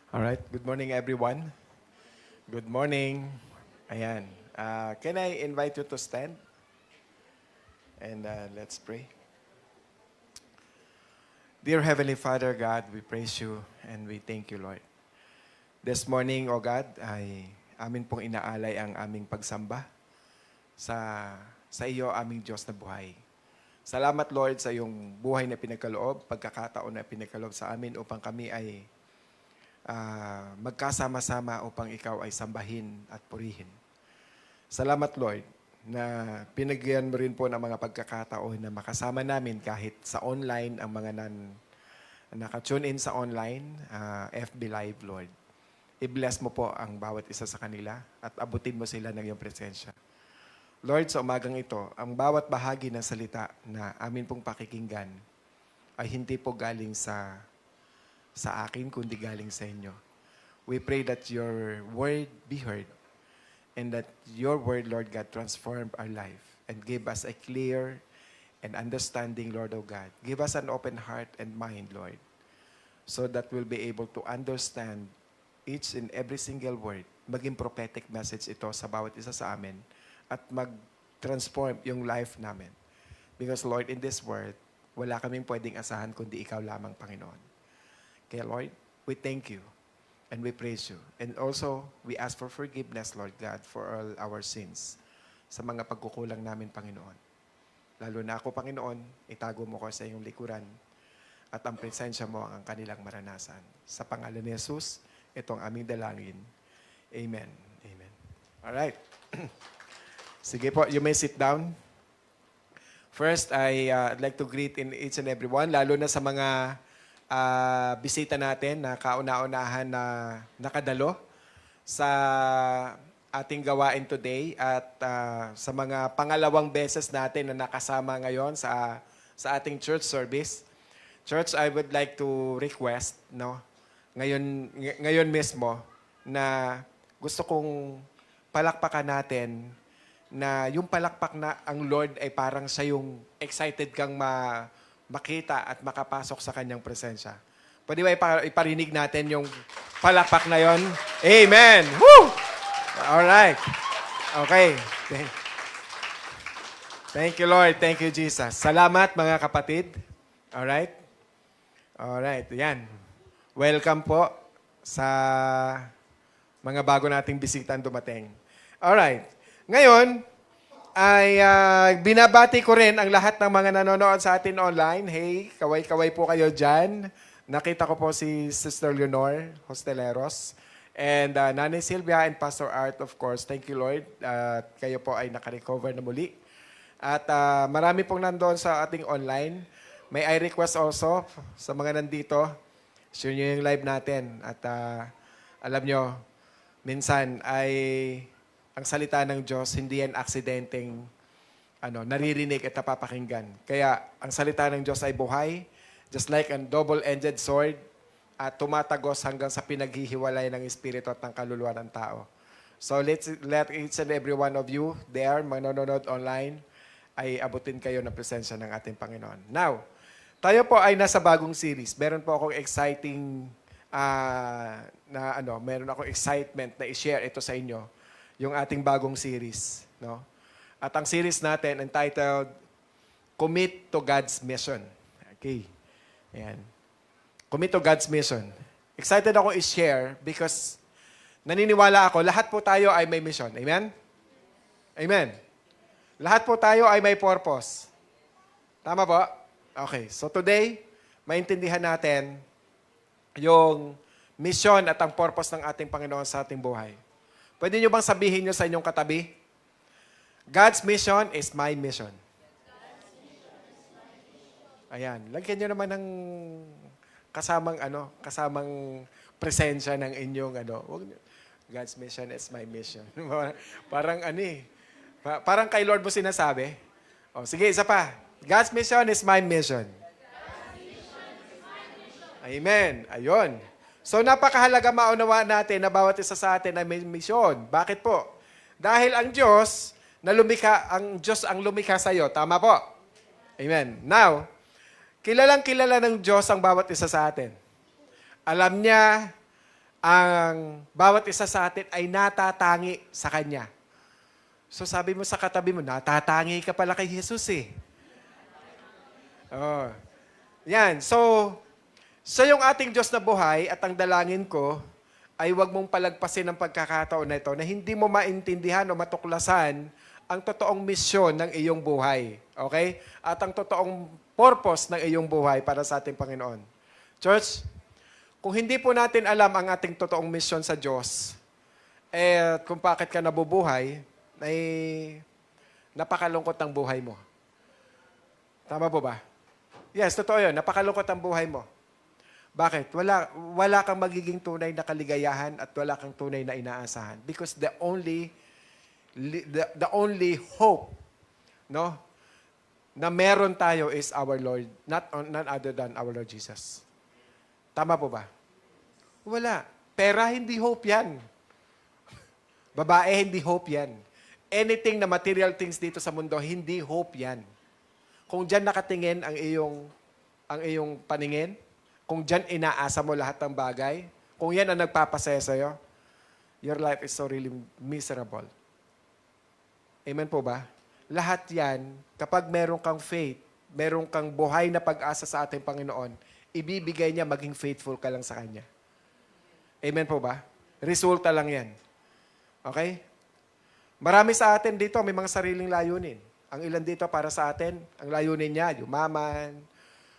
All right. Good morning, everyone. Good morning. Ayan. Can I invite you to stand? And let's pray. Dear Heavenly Father, God, we praise you and we thank you, Lord. This morning, O God, ay amin pong inaalay ang aming pagsamba sa iyo, aming Diyos na buhay. Salamat, Lord, sa iyong buhay na pinagkaloob, pagkakataon na pinagkaloob sa amin upang kami ay magkasama-sama upang ikaw ay sambahin at purihin. Salamat, Lord, na pinagyan mo rin po ng mga pagkakataon na makasama namin kahit sa online ang mga naka-tune in sa online, FB Live, Lord. I-bless mo po ang bawat isa sa kanila at abutin mo sila ng iyong presensya. Lord, sa umagang ito, ang bawat bahagi ng salita na amin pong pakikinggan ay hindi po galing sa akin, kundi galing sa inyo. We pray that your word be heard and that your word, Lord God, transform our life and give us a clear and understanding, Lord, O God. Give us an open heart and mind, Lord, so that we'll be able to understand each and every single word. Maging prophetic message ito sa bawat isa sa amin at mag-transform yung life namin. Because, Lord, in this world, wala kaming pwedeng asahan kundi ikaw lamang, Panginoon. Kaya, Lord, we thank you and we praise you. And also, we ask for forgiveness, Lord God, for all our sins sa mga pagkukulang namin, Panginoon. Lalo na ako, Panginoon, itago mo ko sa iyong likuran at ang presensya mo ang kanilang maranasan. Sa pangalan ni Jesus, itong aming dalangin. Amen. Amen. Alright. Sige po, you may sit down. First, I'd like to greet in each and every one, lalo na sa mga bisita natin na kauna-unahan na nakadalo sa ating gawain today at sa mga pangalawang beses natin na nakasama ngayon sa ating church service. Church, I would like to request, no, ngayon mismo na gusto kong palakpakan natin na yung palakpak na ang Lord ay parang siya yung excited kang makita at makapasok sa kanyang presensya. Pwede ba iparinig natin yung palakpak na yon? Amen! Woo! Alright. Okay. Thank you, Lord. Thank you, Jesus. Salamat, mga kapatid. Alright? Alright. Yan. Welcome po sa mga bago nating bisitang dumating. Alright. Ngayon, ay binabati ko rin ang lahat ng mga nanonood sa atin online. Hey, kaway-kaway po kayo dyan. Nakita ko po si Sister Leonor Hosteleros and Nanay Silvia and Pastor Art, of course. Thank you, Lord. Kayo po ay nakarecover na muli. At marami pong nandoon sa ating online. May I request also sa mga nandito, share nyo yung live natin. At alam nyo, minsan ay ang salita ng Diyos, hindi yan aksidenteng naririnig at napapakinggan. Kaya ang salita ng Diyos ay buhay, just like a double-edged sword, at tumatagos hanggang sa pinaghihiwalay ng espiritu at ng kaluluwa ng tao. So let each and every one of you there, manonood online, ay abutin kayo ng presensya ng ating Panginoon. Now, tayo po ay nasa bagong series. Meron po akong exciting, meron akong excitement na i-share ito sa inyo, yung ating bagong series, no? At ang series natin entitled Commit to God's Mission. Okay. Ayan. Commit to God's Mission. Excited ako i-share because naniniwala ako, lahat po tayo ay may mission. Amen? Amen. Lahat po tayo ay may purpose. Tama po? Okay. So today, maintindihan natin yung mission at ang purpose ng ating Panginoon sa ating buhay. Pwede nyo bang sabihin nyo sa inyong katabi? God's mission is my mission. Ayan. Lagyan nyo naman ng kasamang presensya ng inyong God's mission is my mission. Parang parang kay Lord mo sinasabi. O, sige, isa pa. God's mission is my mission. Amen. Ayun. So napakahalaga maunawaan natin na bawat isa sa atin ay may misyon. Bakit po? Dahil ang Diyos ang lumikha sa iyo. Tama po? Amen. Now, kilalang kilala ng Diyos ang bawat isa sa atin. Alam niya ang bawat isa sa atin ay natatangi sa Kanya. So sabi mo sa katabi mo, natatangi ka pala kay Jesus eh. Oh. Yan. So yung ating Diyos na buhay at ang dalangin ko ay huwag mong palagpasin ang pagkakataon na ito na hindi mo maintindihan o matuklasan ang totoong misyon ng iyong buhay. Okay? At ang totoong purpose ng iyong buhay para sa ating Panginoon. Church, kung hindi po natin alam ang ating totoong misyon sa Diyos, kung bakit ka nabubuhay, ay napakalungkot ang buhay mo. Tama po ba? Yes, totoo yun. Napakalungkot ang buhay mo. Bakit? Wala kang magiging tunay na kaligayahan at wala kang tunay na inaasahan. Because the only hope, no, na meron tayo is our Lord, none other than our Lord Jesus. Tama po ba? Wala. Pera, hindi hope yan. Babae, hindi hope yan. Anything na material things dito sa mundo, hindi hope yan. Kung dyan nakatingin ang iyong paningin, kung dyan inaasa mo lahat ng bagay, kung yan ang nagpapasaya sa'yo, your life is so really miserable. Amen po ba? Lahat yan, kapag meron kang faith, meron kang buhay na pag-asa sa ating Panginoon, ibibigay niya maging faithful ka lang sa Kanya. Amen po ba? Resulta lang yan. Okay? Marami sa atin dito, may mga sariling layunin. Ang ilan dito para sa atin, ang layunin niya, yumaman,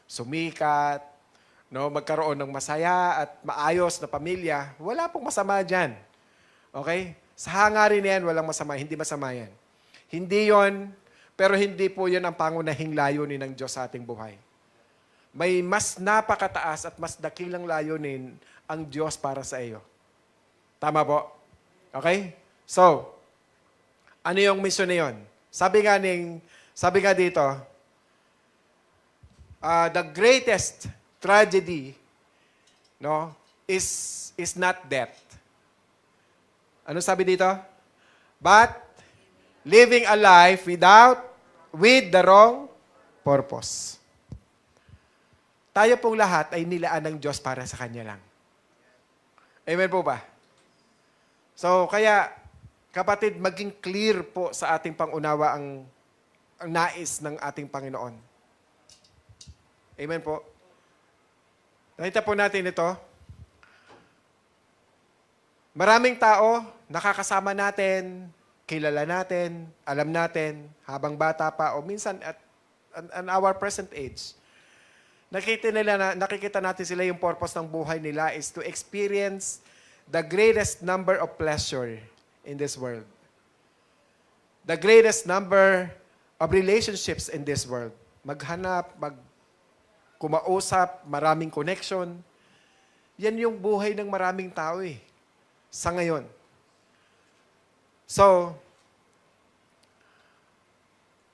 sumikat, no, magkaroon ng masaya at maayos na pamilya. Wala pong masama dyan. Okay? Sa hangarin yan, walang masama. Hindi masama yan. Hindi yon, pero hindi po yan ang pangunahing layunin ng Diyos sa ating buhay. May mas napakataas at mas dakilang layunin ang Diyos para sa iyo. Tama po? Okay? So, ano yung mission na yun? Sabi nga dito, the greatest tragedy, no, is not death. Ano sabi dito? But living a life with the wrong purpose. Tayo pong lahat ay nilaan ng Diyos para sa Kanya lang. Amen po ba? So, kaya, kapatid, maging clear po sa ating pangunawa ang nais ng ating Panginoon. Amen po. Nakita po natin ito. Maraming tao, nakakasama natin, kilala natin, alam natin, habang bata pa, o minsan at our present age. Nakikita natin sila yung purpose ng buhay nila is to experience the greatest number of pleasure in this world. The greatest number of relationships in this world. Maghanap, kumausap, maraming connection. Yan yung buhay ng maraming tao eh. Sa ngayon. So,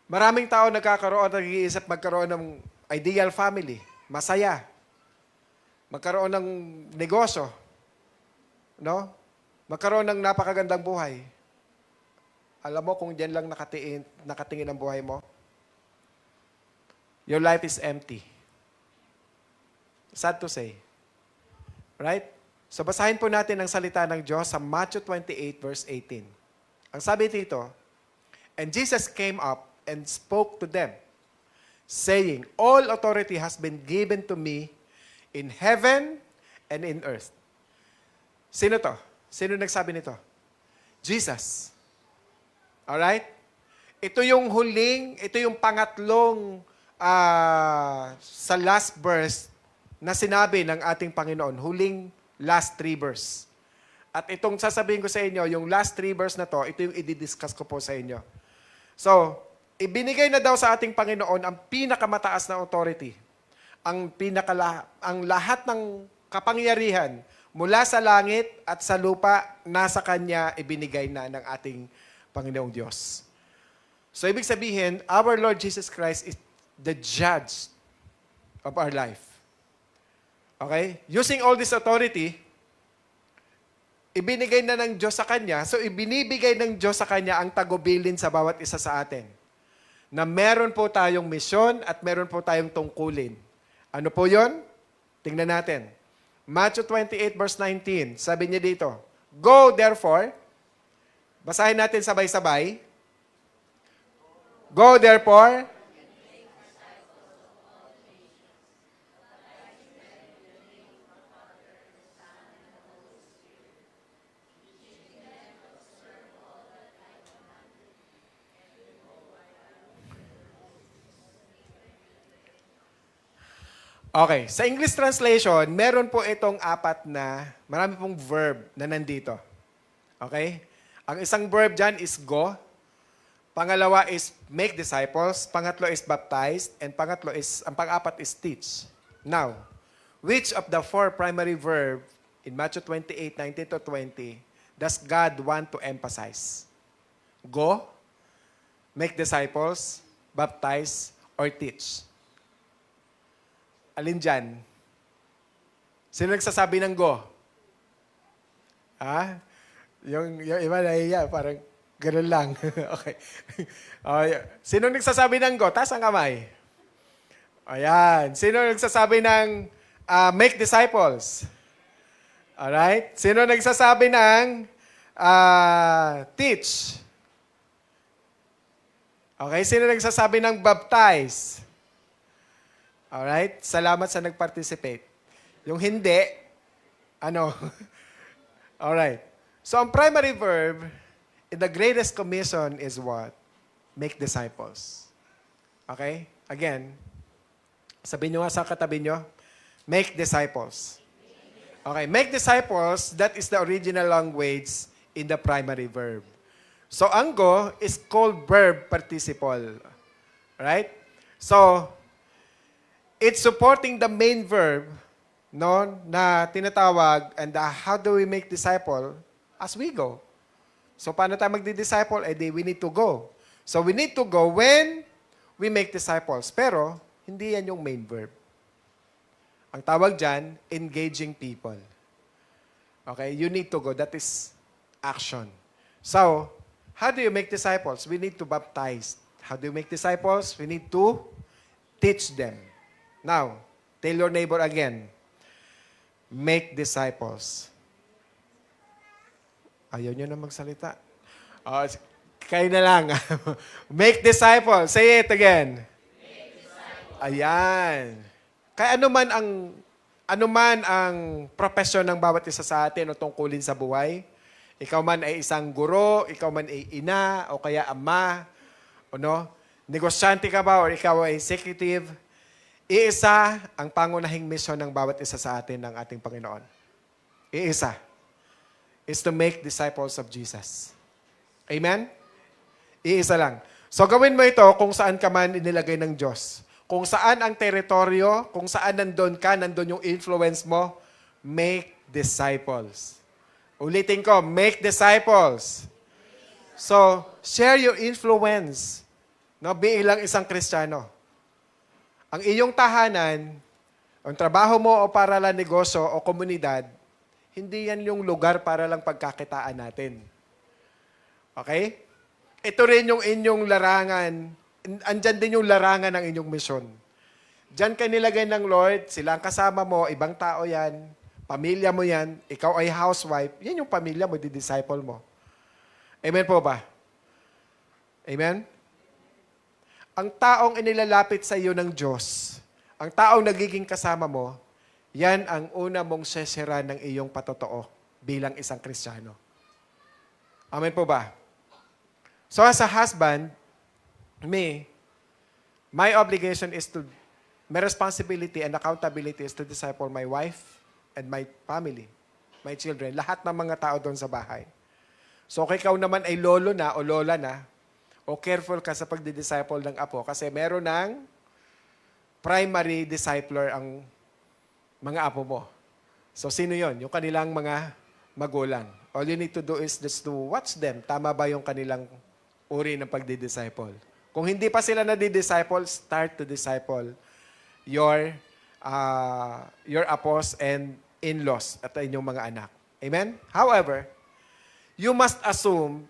maraming tao nag-iisip magkaroon ng ideal family, masaya, magkaroon ng negosyo, no? Magkaroon ng napakagandang buhay. Alam mo kung diyan lang nakatingin ang buhay mo, your life is empty. Sad to say. Right? So basahin po natin ang salita ng Diyos sa Matthew 28 verse 18. Ang sabi dito, and Jesus came up and spoke to them, saying, all authority has been given to me in heaven and in earth. Sino to? Sino nagsabi nito? Jesus. Alright? Ito yung pangatlong sa last verse na sinabi ng ating Panginoon. Huling last 3 verse. At itong sasabihin ko sa inyo, yung last 3 verse na to, ito yung i-discuss ko po sa inyo. So, ibinigay na daw sa ating Panginoon ang pinakamataas na authority. Ang lahat ng kapangyarihan mula sa langit at sa lupa, nasa Kanya ibinigay na ng ating Panginoong Diyos. So, ibig sabihin, our Lord Jesus Christ is the judge of our life. Okay? Using all this authority, ibinigay na ng Diyos sa Kanya. So, ibinibigay ng Diyos sa Kanya ang tagubilin sa bawat isa sa atin. Na meron po tayong misyon at meron po tayong tungkulin. Ano po yon? Tingnan natin. Matthew 28 verse 19. Sabi niya dito, Go therefore, basahin natin sabay-sabay. Go therefore, okay, sa English translation, meron po itong marami pong verb na nandito. Okay? Ang isang verb dyan is go. Pangalawa is make disciples. Pangatlo is baptize. And ang pang-apat is teach. Now, which of the four primary verb in Matthew 28, 19 to 20 does God want to emphasize? Go, make disciples, baptize, or teach? Alin dyan? Sino nagsasabi ng go? Ha? Yung iba nahiya, parang ganun lang. Okay. Sino nagsasabi ng go? Taas ang kamay. Ayan. Sino nagsasabi ng make disciples? Alright? Sino nagsasabi ng teach? Okay. Sino nagsasabi ng baptize? Alright? Salamat sa nag-participate. Yung hindi, Alright. So, ang primary verb in the greatest commission is what? Make disciples. Okay? Again, sabihin nyo nga sa katabi nyo, make disciples. Okay, make disciples, that is the original language in the primary verb. So, ang go is called verb participle. Right? So, it's supporting the main verb, no, na tinatawag, and how do we make disciple? As we go. So, paano tayo magdi-disciple? We need to go. So, we need to go when we make disciples. Pero, hindi yan yung main verb. Ang tawag dyan, engaging people. Okay? You need to go. That is action. So, how do you make disciples? We need to baptize. How do you make disciples? We need to teach them. Now, tell your neighbor again, make disciples. Ayaw nyo na magsalita. Kayo na lang. Make disciples. Say it again. Make disciples. Ayan. Kaya ano man ang profesyon ng bawat isa sa atin o tungkulin sa buhay, ikaw man ay isang guro, ikaw man ay ina, o kaya ama, negosyante ka ba, o ikaw ay executive, iisa ang pangunahing misyon ng bawat isa sa atin ng ating Panginoon. Iisa. Is to make disciples of Jesus. Amen? Iisa lang. So gawin mo ito kung saan ka man inilagay ng Diyos. Kung saan ang teritoryo, kung saan nandun yung influence mo, make disciples. Ulitin ko, make disciples. So, share your influence. Bilang isang Kristiyano. Ang iyong tahanan, ang trabaho mo o para lang negosyo o komunidad, hindi yan yung lugar para lang pagkakitaan natin. Okay? Ito rin yung inyong larangan. Andyan din yung larangan ng inyong misyon. Diyan ka nilagay ng Lord, sila ang kasama mo, ibang tao yan, pamilya mo yan, ikaw ay housewife, yan yung pamilya mo, di-disciple mo. Amen po ba? Amen? Ang taong inilalapit sa iyo ng Diyos, ang taong nagiging kasama mo, yan ang una mong sesera ng iyong patotoo bilang isang Kristiyano. Amen po ba? So as a husband, my obligation is my responsibility and accountability is to disciple my wife and my family, my children, lahat ng mga tao doon sa bahay. So kung ikaw naman ay lolo na o lola na, o careful ka sa pagdi-disciple ng apo kasi meron ng primary discipler ang mga apo mo. So, sino yon? Yung kanilang mga magulang. All you need to do is just to watch them. Tama ba yung kanilang uri ng pagdi-disciple? Kung hindi pa sila nadi-disciple, start to disciple your apos and in-laws at inyong mga anak. Amen? However, you must assume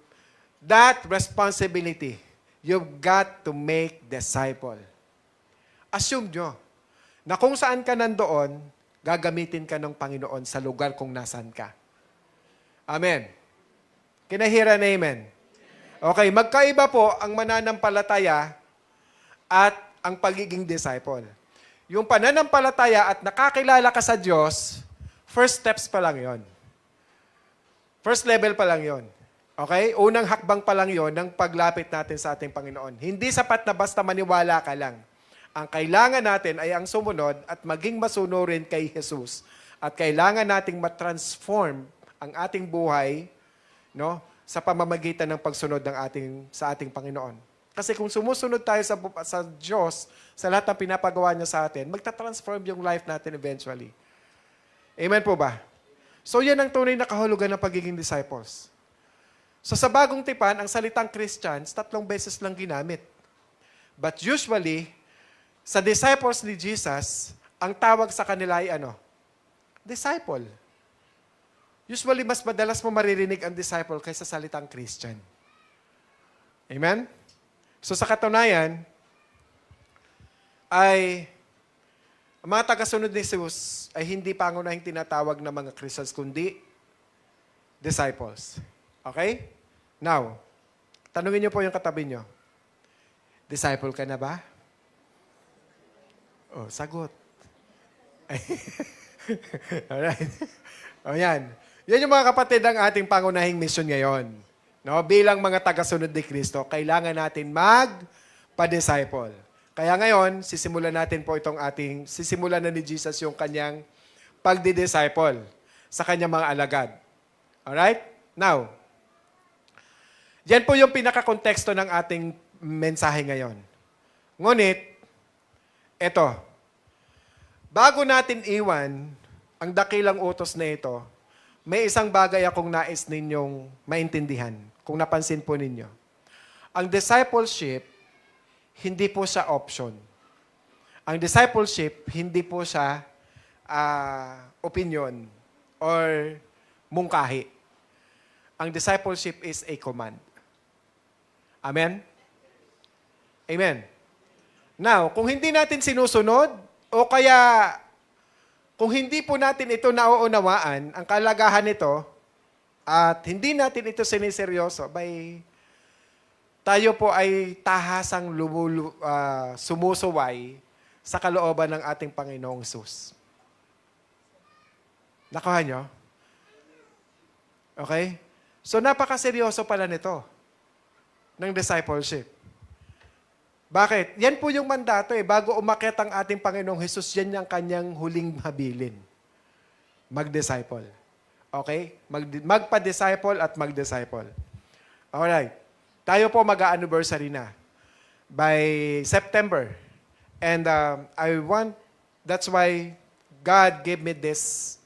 that responsibility, you've got to make disciple. Assume nyo na kung saan ka nandoon, gagamitin ka ng Panginoon sa lugar kung nasan ka. Amen. Kinahira na amen. Okay, magkaiba po ang mananampalataya at ang pagiging disciple. Yung pananampalataya at nakakilala ka sa Diyos, first steps pa lang yon. First level pa lang yon. Okay? Unang hakbang pa lang yon ng paglapit natin sa ating Panginoon. Hindi sapat na basta maniwala ka lang. Ang kailangan natin ay ang sumunod at maging masunurin kay Jesus. At kailangan nating matransform ang ating buhay, no, sa pamamagitan ng pagsunod sa ating Panginoon. Kasi kung sumusunod tayo sa Diyos, sa lahat ng pinapagawa niya sa atin, magta-transform yung life natin eventually. Amen po ba? So yan ang tunay na kahulugan ng pagiging disciples. So sa bagong tipan, ang salitang Christians, 3 beses lang ginamit. But usually, sa disciples ni Jesus, ang tawag sa kanila ay ano? Disciple. Usually, mas madalas mo maririnig ang disciple kaysa salitang Christian. Amen? So sa katunayan, ay ang mga tagasunod ni Jesus ay hindi pangunahing tinatawag na mga Christians, kundi disciples. Okay? Now, tanungin niyo po yung katabi niyo. Disciple ka na ba? Oh, sagot. Alright. O yan. Yan yung mga kapatid ang ating pangunahing mission ngayon. No? Bilang mga tagasunod ni Kristo, kailangan natin magpa-disciple. Kaya ngayon, sisimulan na ni Jesus yung kanyang pagdi-disciple sa kanyang mga alagad. Alright? Now, yan po yung pinaka-konteksto ng ating mensahe ngayon. Ngunit, eto, bago natin iwan ang dakilang utos na ito, may isang bagay akong nais ninyong maintindihan, kung napansin po ninyo. Ang discipleship, hindi po siya option. Ang discipleship, hindi po siya opinion or mungkahi. Ang discipleship is a command. Amen? Amen. Now, kung hindi natin sinusunod, o kaya kung hindi po natin ito nauunawaan, ang kalagahan nito, at hindi natin ito siniseryoso, tayo po ay tahasang sumusuway sa kalooban ng ating Panginoong Hesus. Nakuha nyo? Okay? So, napakaseryoso pala nito ng discipleship. Bakit? Yan po yung mandato eh. Bago umakyat ang ating Panginoong Hesus, yan yung kanyang huling habilin. Mag-disciple. Okay? Magpa-disciple at mag-disciple. Alright. Tayo po mag-anniversary na by September. And that's why God gave me this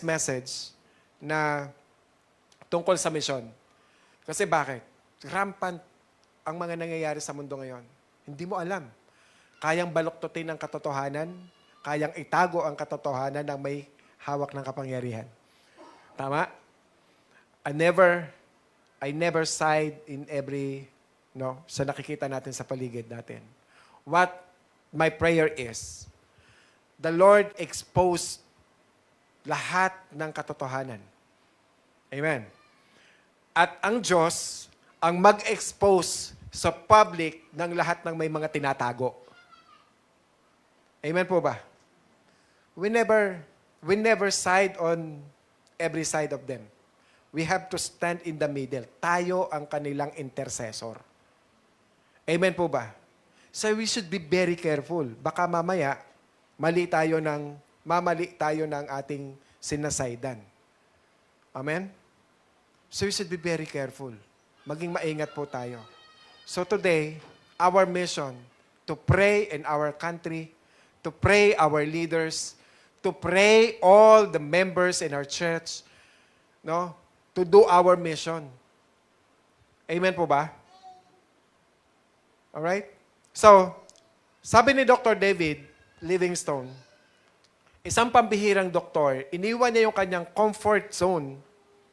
message na tungkol sa mission. Kasi bakit? Rampant ang mga nangyayari sa mundo ngayon. Hindi mo alam. Kayang baluktutin ang katotohanan, kayang itago ang katotohanan ng may hawak ng kapangyarihan. Tama? I never side in sa nakikita natin sa paligid natin. What my prayer is, the Lord expose lahat ng katotohanan. Amen. At ang Diyos ang mag-expose sa public ng lahat ng may mga tinatago. Amen po ba? We never side on every side of them. We have to stand in the middle. Tayo ang kanilang intercessor. Amen po ba? So we should be very careful. Baka mamaya, mamali tayo ng ating sinasaydan. Amen? So we should be very careful. Maging maingat po tayo. So today, our mission to pray in our country, to pray our leaders, to pray all the members in our church, to do our mission. Amen po ba? Alright? So, sabi ni Dr. David Livingstone, isang pambihirang doktor, iniwan niya yung kanyang comfort zone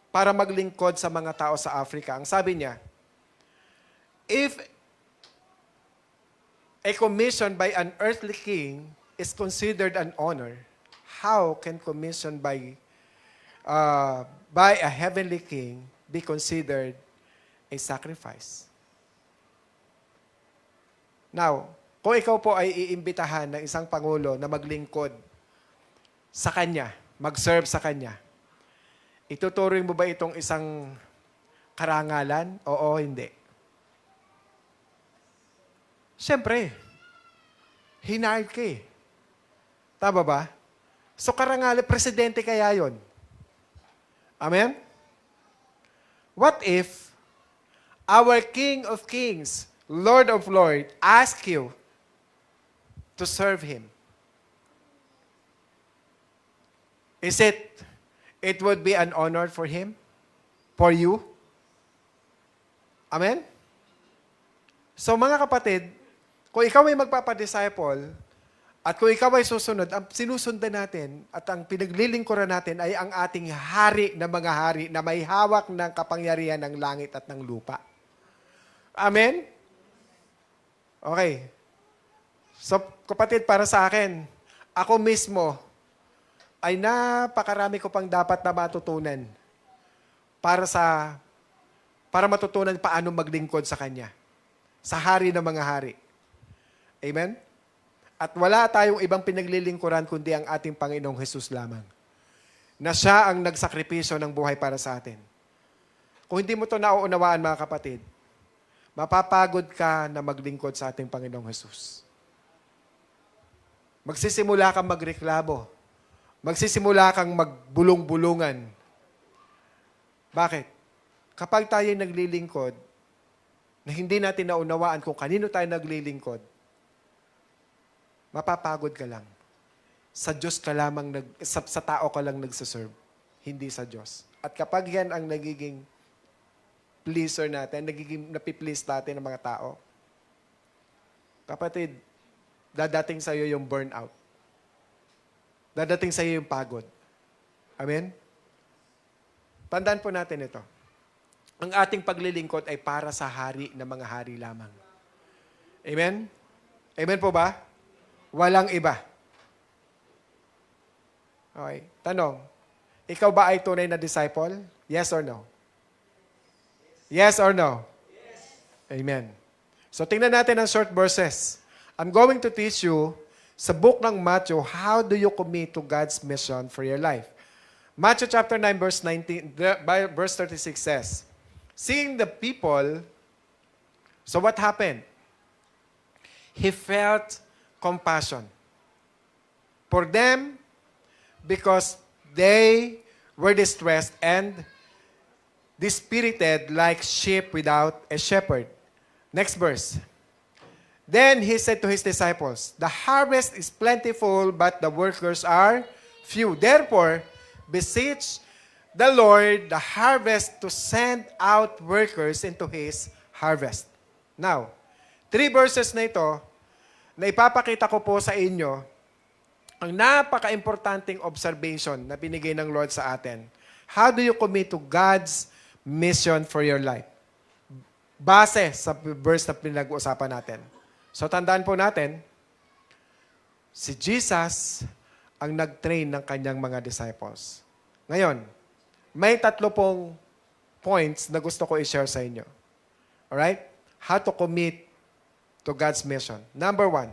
para maglingkod sa mga tao sa Africa. Ang sabi niya, if a commission by an earthly king is considered an honor, how can commission by a heavenly king be considered a sacrifice? Now, kung ikaw po ay iimbitahan ng isang pangulo na maglingkod sa kanya, mag-serve sa kanya, ituturing mo ba itong isang karangalan? Oo, hindi. Siyempre, hinired ka eh. Tama ba? So karangalan, presidente kaya yon. Amen? What if our King of Kings, Lord of Lords, ask you to serve Him? It would be an honor for Him? For you? Amen? So mga kapatid, kung ikaw ay magpapadisciple, at kung ikaw ay susunod, ang sinusundan natin at ang pinaglilingkuran natin ay ang ating hari na mga hari na may hawak ng kapangyarihan ng langit at ng lupa. Amen? Okay. So, kapatid, para sa akin, ako mismo ay napakarami ko pang dapat na matutunan para matutunan paano maglingkod sa Kanya. Sa hari ng mga hari. Amen? At wala tayong ibang pinaglilingkuran kundi ang ating Panginoong Hesus lamang. Na siya ang nagsakripisyo ng buhay para sa atin. Kung hindi mo ito nauunawaan, mga kapatid, mapapagod ka na maglingkod sa ating Panginoong Hesus. Magsisimula kang magreklamo. Magsisimula kang magbulong-bulungan. Bakit? Kapag tayo naglilingkod, na hindi natin naunawaan kung kanino tayo naglilingkod, mapapagod ka lang. Sa Diyos ka lamang, sa tao ka lang nagsaserve, hindi sa Diyos. At kapag yan ang nagiging pleaser natin, nagiging napiplease natin ng mga tao, kapatid, dadating sa iyo yung burnout. Dadating sa iyo yung pagod. Amen? Tandaan po natin ito. Ang ating paglilingkod ay para sa hari ng mga hari lamang. Amen? Amen po ba? Walang iba. Okay. Tanong, ikaw ba ay tunay na disciple? Yes or no? Yes or no? Yes. Amen. So tingnan natin ang short verses. I'm going to teach you sa book ng Matthew, how do you commit to God's mission for your life? Matthew chapter 9 verse 36 says, seeing the people, so what happened? He felt compassion for them because they were distressed and dispirited like sheep without a shepherd. Next verse. Then he said to his disciples, the harvest is plentiful, but the workers are few. Therefore, beseech the Lord the harvest to send out workers into His harvest. Now, 3 verses na ito, na ipapakita ko po sa inyo, ang napaka-importanting observation na binigay ng Lord sa atin. How do you commit to God's mission for your life? Base sa verse na pinag-uusapan natin. So, tandaan po natin, si Jesus ang nag-train ng kanyang mga disciples. Ngayon, may 3 pong points na gusto ko i-share sa inyo. Alright? How to commit to God's mission. Number 1,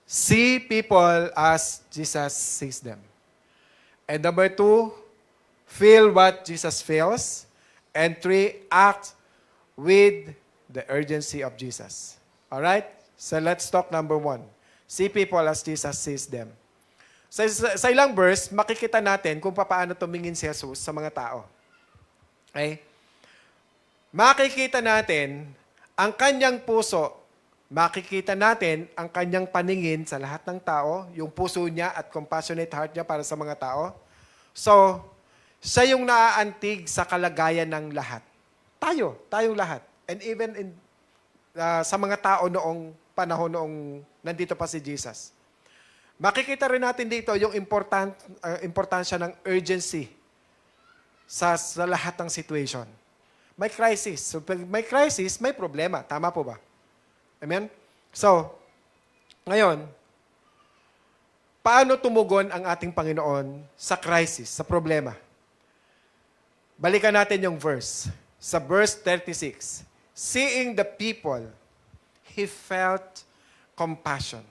see people as Jesus sees them. And number 2, feel what Jesus feels. And 3, act with the urgency of Jesus. Alright? So let's talk number 1. See people as Jesus sees them. Sa ilang verse, makikita natin kung paano tumingin si Jesus sa mga tao. Okay? Makikita natin ang kanyang puso. Makikita natin ang kanyang paningin sa lahat ng tao, yung puso niya at compassionate heart niya para sa mga tao. So, siya yung naaantig sa kalagayan ng lahat. Tayong lahat. And even sa mga tao noong panahon noong nandito pa si Jesus. Makikita rin natin dito yung importansya ng urgency sa lahat ng situation. May crisis. So, pag may crisis, may problema. Tama po ba? Amen? So, ngayon, paano tumugon ang ating Panginoon sa crisis, sa problema? Balikan natin yung verse. Sa verse 36, seeing the people, He felt compassion.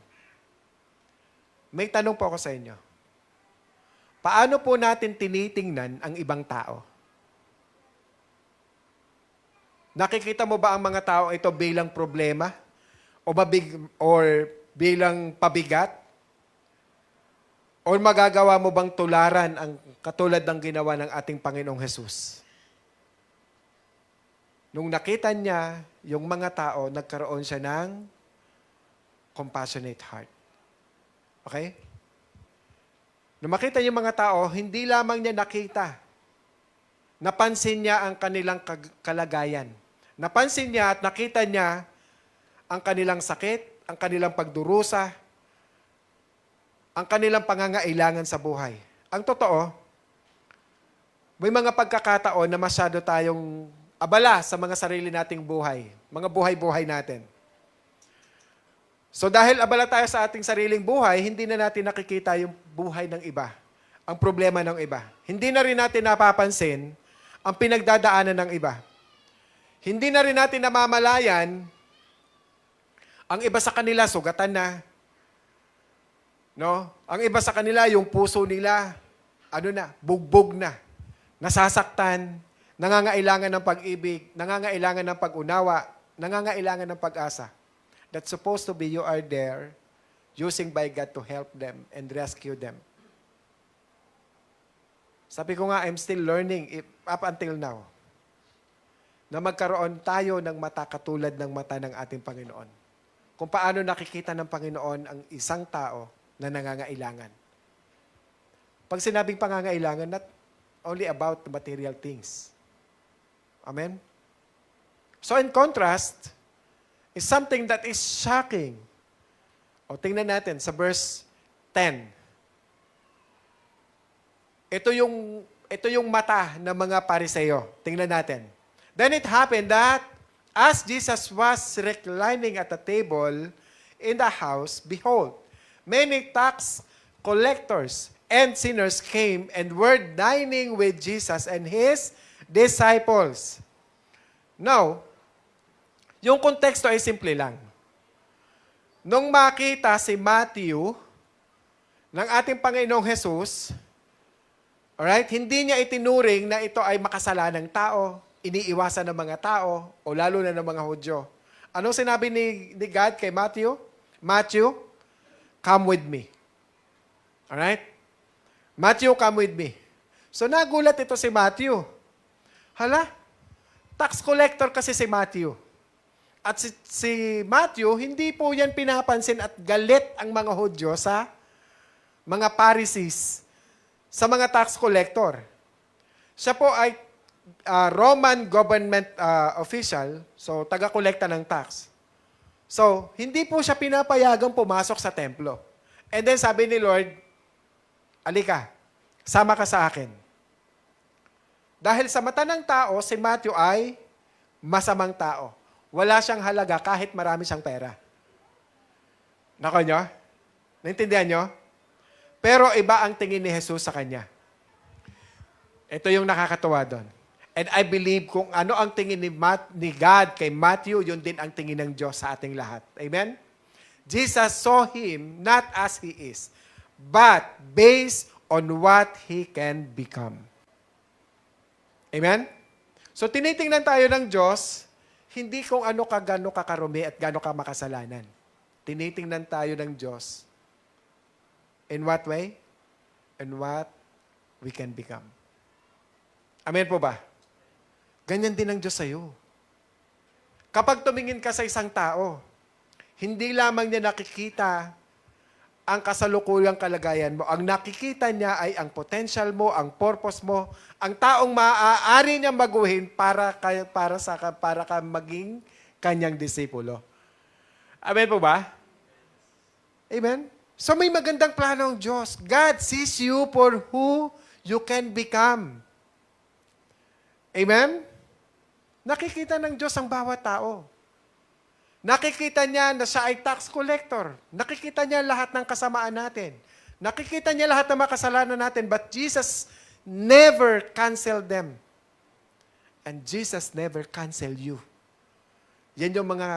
May tanong po ako sa inyo. Paano po natin tinitingnan ang ibang tao? Nakikita mo ba ang mga tao ito bilang problema? Or bilang pabigat? Or magagawa mo bang tularan ang katulad ng ginawa ng ating Panginoong Hesus? Nung nakita niya yung mga tao, nagkaroon siya ng compassionate heart. Okay? Nung makita niya yung mga tao, hindi lamang niya nakita. Napansin niya ang kanilang kalagayan. Napansin niya at nakita niya ang kanilang sakit, ang kanilang pagdurusa, ang kanilang pangangailangan sa buhay. Ang totoo, may mga pagkakataon na masyado tayong abala sa mga sarili nating buhay, mga buhay-buhay natin. So dahil abala tayo sa ating sariling buhay, hindi na natin nakikita yung buhay ng iba, ang problema ng iba. Hindi na rin natin napapansin ang pinagdadaanan ng iba. Hindi na rin natin namamalayan ang iba sa kanila sugatan na. No? Ang iba sa kanila, yung puso nila, bugbog na. Nasasaktan, nangangailangan ng pag-ibig, nangangailangan ng pag-unawa, nangangailangan ng pag-asa. That's supposed to be you are there, using by God to help them and rescue them. Sabi ko nga, I'm still learning up until now na magkaroon tayo ng mata katulad ng mata ng ating Panginoon. Kung paano nakikita ng Panginoon ang isang tao na nangangailangan. Pag sinabing pangangailangan, not only about the material things. Amen? So in contrast, is something that is shocking. O tingnan natin sa verse 10. Ito yung mata ng mga Pariseo. Tingnan natin. Then it happened that as Jesus was reclining at the table in the house, behold, many tax collectors and sinners came and were dining with Jesus and His disciples. Now, yung konteksto ay simple lang. Nung makita si Matthew ng ating Panginoong Jesus, alright, hindi niya itinuring na ito ay makasalanang tao, iniiwasan ng mga tao, o lalo na ng mga Hudyo. Anong sinabi ni God kay Matthew? Matthew, come with me. Alright? Matthew, come with me. So nagulat ito si Matthew. Hala, tax collector kasi si Matthew. At si Matthew, hindi po yan pinapansin at galit ang mga Hudyo sa mga Pharisees, sa mga tax collector. Siya po ay Roman government official, so taga-kolekta ng tax. So, hindi po siya pinapayagang pumasok sa templo. And then sabi ni Lord, alika, sama ka sa akin. Dahil sa mata ng tao, si Matthew ay masamang tao. Wala siyang halaga kahit marami siyang pera. Nako nyo? Naintindihan nyo? Pero iba ang tingin ni Jesus sa kanya. Ito yung nakakatuwa doon. And I believe kung ano ang tingin ni God kay Matthew, yun din ang tingin ng Diyos sa ating lahat. Amen? Jesus saw him not as he is, but based on what he can become. Amen? So tinitingnan tayo ng Diyos, hindi kung ano ka, gano'n ka karumi at gano'n ka makasalanan. Tinitingnan tayo ng Diyos. In what way? In what we can become. Amen po ba? Ganyan din ang Diyos sa'yo. Kapag tumingin ka sa isang tao, hindi lamang niya nakikita ang kasalukuyang kalagayan mo. Ang nakikita niya ay ang potential mo, ang purpose mo, ang taong maaari niyang baguhin para ka maging kanyang disipulo. Amen po ba? Amen? So may magandang plano ang Diyos. God sees you for who you can become. Amen? Nakikita ng Diyos ang bawat tao. Nakikita niya na siya ay tax collector. Nakikita niya lahat ng kasamaan natin. Nakikita niya lahat ng makasalanan natin, but Jesus never canceled them. And Jesus never canceled you. Yan yung mga,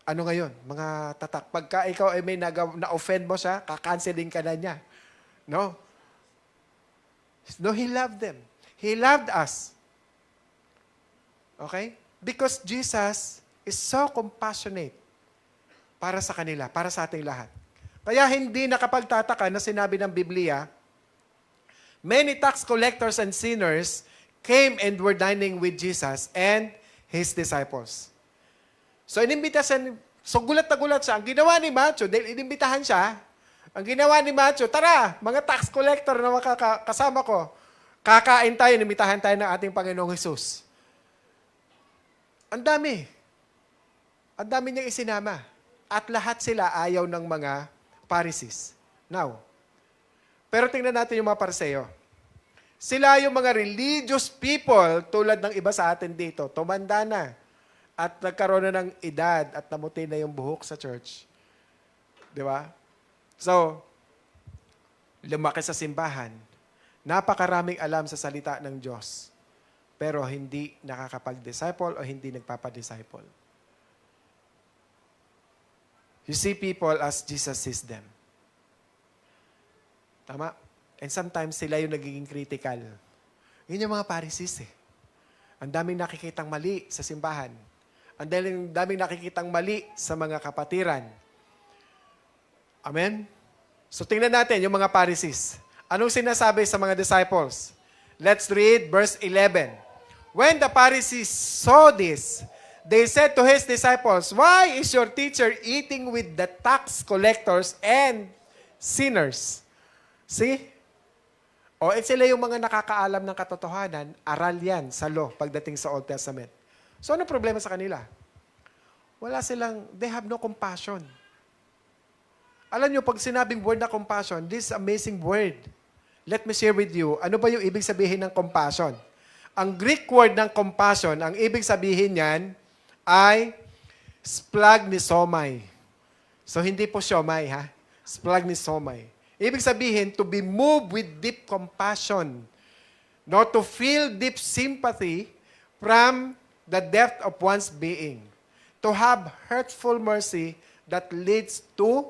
ngayon, mga tatak. Pagka ikaw ay may na-offend mo siya, kakanceling ka na niya. No? No, He loved them. He loved us. Okay? Because Jesus is so compassionate para sa kanila, para sa ating lahat. Kaya hindi nakapagtataka na sinabi ng Biblia, many tax collectors and sinners came and were dining with Jesus and His disciples. So, gulat na gulat siya. Ang ginawa ni Matthew, dahil inimbitahan siya, ang ginawa ni Matthew, tara, mga tax collector na kasama ko, kakain tayo, inimbitahan tayo ng ating Panginoong Hesus. Ang dami. Ang dami niyang isinama. At lahat sila ayaw ng mga Pharisees. Now, pero tingnan natin yung mga Pariseo. Sila yung mga religious people tulad ng iba sa atin dito. Tumanda na at nagkaroon na ng edad at namuti na yung buhok sa church. Di ba? So, lumaki sa simbahan. Napakaraming alam sa salita ng Diyos. Pero hindi nakakapag-disciple o hindi nagpapadisciple. You see people as Jesus sees them. Tama? And sometimes sila yung nagiging critical. Yun yung mga Pharisees eh. Ang daming nakikitang mali sa simbahan. Ang daming nakikitang mali sa mga kapatiran. Amen? So tingnan natin yung mga Pharisees. Anong sinasabi sa mga disciples? Let's read verse 11. When the Pharisees saw this, they said to His disciples, "Why is your teacher eating with the tax collectors and sinners?" See? Sila yung mga nakakaalam ng katotohanan, aral yan sa law pagdating sa Old Testament. So, ano problema sa kanila? They have no compassion. Alam nyo, pag sinabing word na compassion, this amazing word. Let me share with you, ano ba yung ibig sabihin ng compassion? Ang Greek word ng compassion, ang ibig sabihin niyan ay splagnisomai. So, hindi po siomai, ha? Splagnisomai. Ibig sabihin, to be moved with deep compassion. No, to feel deep sympathy from the depth of one's being. To have hurtful mercy that leads to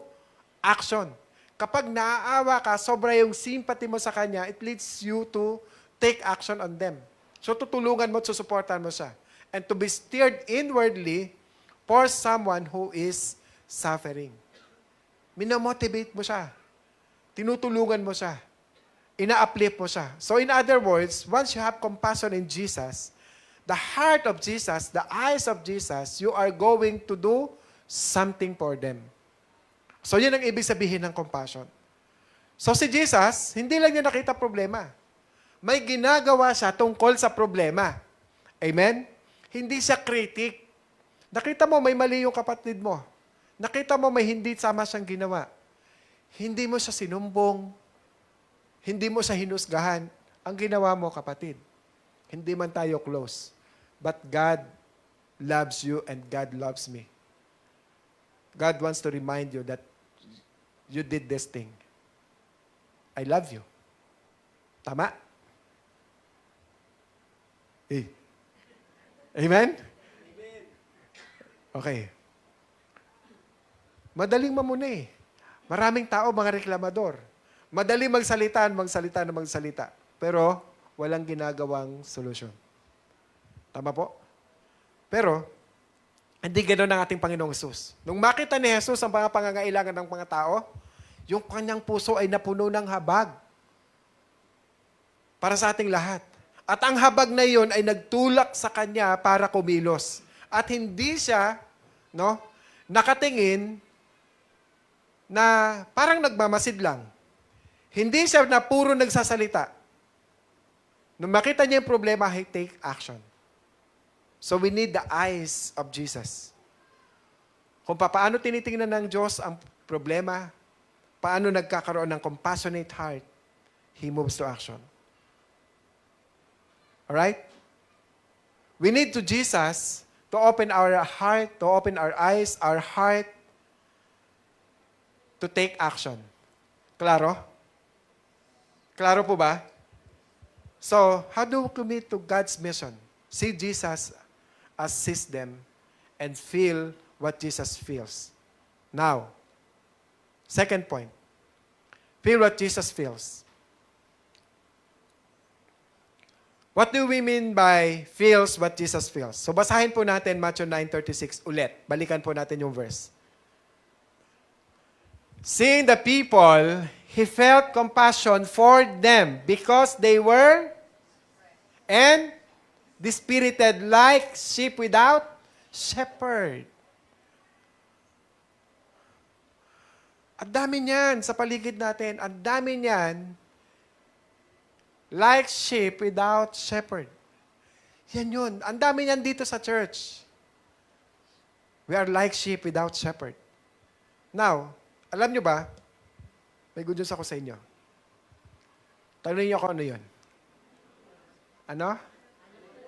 action. Kapag naaawa ka, sobra yung sympathy mo sa kanya, it leads you to take action on them. So, tutulungan mo at susuportan mo siya. And to be steered inwardly for someone who is suffering. Minamotivate mo siya. Tinutulungan mo siya. Ina-uplift mo siya. So in other words, once you have compassion in Jesus, the heart of Jesus, the eyes of Jesus, you are going to do something for them. So yun ang ibig sabihin ng compassion. So si Jesus, hindi lang niya nakita problema. May ginagawa siya tungkol sa problema. Amen? Hindi siya critic. Nakita mo may mali yung kapatid mo. Nakita mo may hindi sama siyang ginawa. Hindi mo siya sinumbong. Hindi mo siya hinusgahan. Ang ginawa mo, kapatid, hindi man tayo close. But God loves you and God loves me. God wants to remind you that you did this thing. I love you. Tama? Eh. Amen? Okay. Madaling mamuna eh. Maraming tao, mga reklamador. Madaling magsalita. Pero walang ginagawang solusyon. Tama po? Pero, hindi ganoon ang ating Panginoong Hesus. Nung makita ni Hesus ang mga pangangailangan ng mga tao, yung kanyang puso ay napuno ng habag para sa ating lahat. At ang habag na iyon ay nagtulak sa kanya para kumilos. At hindi siya nakatingin na parang nagmamasid lang. Hindi siya na puro nagsasalita. Nung makita niya yung problema, he take action. So we need the eyes of Jesus. Kung paano tinitingnan ng Diyos ang problema, paano nagkakaroon ng compassionate heart, He moves to action. Alright? We need to Jesus to open our heart, to open our eyes, our heart, to take action. Klaro? Klaro po ba? So, how do we commit to God's mission? See Jesus as sees them and feel what Jesus feels. Now, second point. Feel what Jesus feels. What do we mean by feels what Jesus feels? So basahin po natin Matthew 9:36 ulit. Balikan po natin yung verse. Seeing the people, he felt compassion for them because they were and dispirited like sheep without shepherd. Ang dami niyan sa paligid natin. Ang dami niyan like sheep without shepherd. Yan yun. Ang dami niyan dito sa church. We are like sheep without shepherd. Now, alam nyo ba, may good news ako sa inyo. Tanungin niyo kung ano yun. Ano?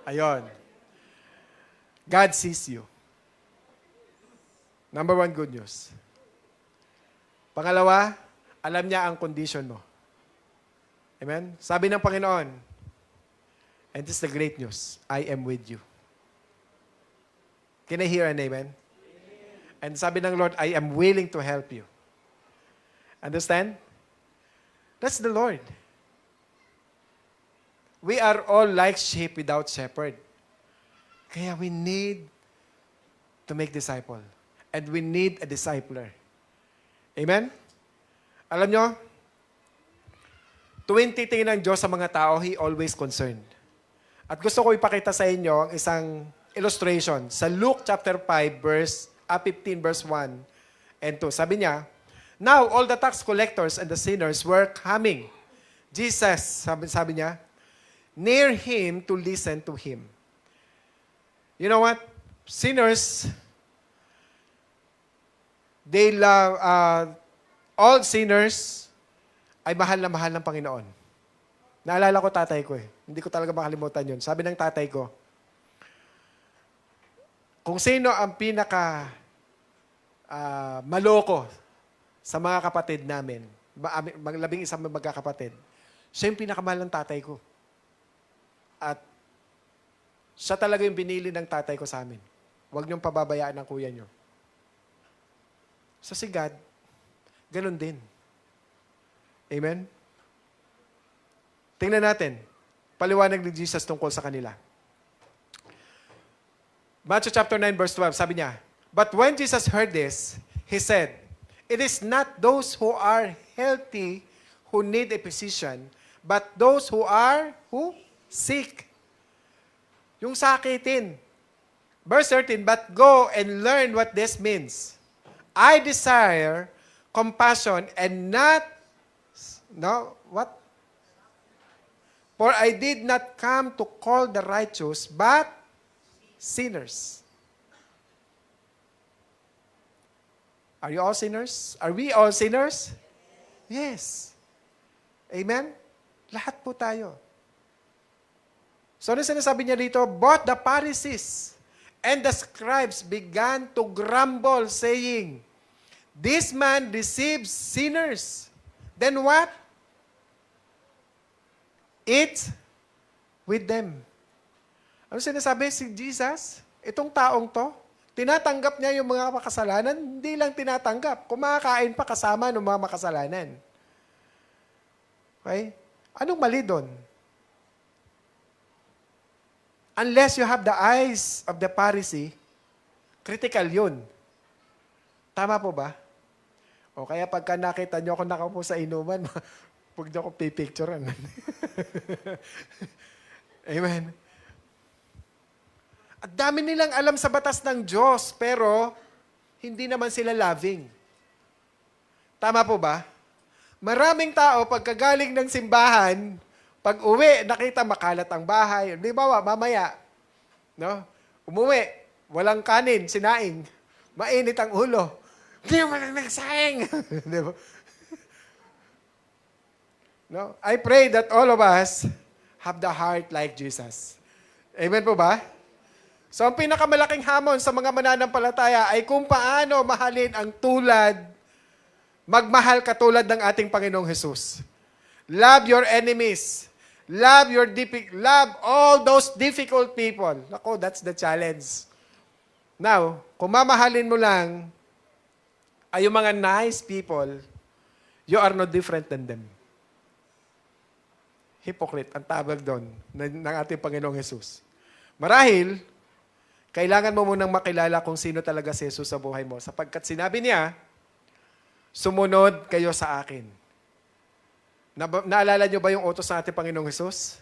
Ayon. God sees you. Number one good news. Pangalawa, alam niya ang condition mo. Amen? Sabi ng Panginoon, and this is the great news, I am with you. Can I hear an amen? And sabi ng Lord, I am willing to help you. Understand? That's the Lord. We are all like sheep without shepherd. Kaya we need to make disciple. And we need a discipler. Amen? Alam nyo, tuwing titingin ng Diyos sa mga tao, He always concerned. At gusto ko ipakita sa inyo ang isang illustration sa Luke chapter 5, 15 verse 1 and 2. Sabi niya, now all the tax collectors and the sinners were coming. Jesus, sabi niya, near Him to listen to Him. You know what? Sinners, they love, all sinners ay mahal na mahal ng Panginoon. Naalala ko tatay ko eh. Hindi ko talaga makalimutan yun. Sabi ng tatay ko, kung sino ang pinaka maloko sa mga kapatid namin, labing isang magkakapatid, siya yung pinakamahal ng tatay ko. At siya talaga yung binili ng tatay ko sa amin. Huwag niyong pababayaan ng kuya niyo. So si God, ganun din. Amen? Tingnan natin. Paliwanag ni Jesus tungkol sa kanila. Matthew chapter 9 verse 12, sabi niya, but when Jesus heard this, He said, it is not those who are healthy who need a physician, but those who are, sick. Yung sakitin. Verse 13, but go and learn what this means. I desire compassion and not, what? For I did not come to call the righteous, but sinners. Are you all sinners? Are we all sinners? Yes. Amen? Lahat po tayo. So, ano sinasabi niya dito? But the Pharisees and the scribes began to grumble, saying, this man receives sinners. Then what? Eat with them. Ano sinasabi si Jesus? Itong taong to, tinatanggap niya yung mga makasalanan, hindi lang tinatanggap. Kumakain pa kasama ng mga makasalanan. Okay? Anong mali doon? Unless you have the eyes of the Pharisee, critical yun. Tama po ba? O kaya pagka nakita nyo ako nakaupo sa inuman, huwag nyo ako pipicturean. Amen. At dami nilang alam sa batas ng Diyos, pero hindi naman sila loving. Tama po ba? Maraming tao, pagkagaling ng simbahan, pag uwi, nakita makalat ang bahay. Di ba, mamaya, no? Umuwi, walang kanin, sinaing, mainit ang ulo. Hindi mo lang nagsaing. Di ba? No? I pray that all of us have the heart like Jesus. Amen po ba? So, ang pinakamalaking hamon sa mga mananampalataya ay kung paano mahalin ang tulad, magmahal katulad ng ating Panginoong Jesus. Love your enemies. Love all those difficult people. Ako, that's the challenge. Now, kung mamahalin mo lang ay yung mga nice people, you are no different than them. Hypocrite, ang tawag doon ng ating Panginoong Jesus. Marahil, kailangan mo munang makilala kung sino talaga si Jesus sa buhay mo. Sapagkat sinabi niya, sumunod kayo sa akin. Naalala niyo ba yung utos ng ating Panginoong Jesus?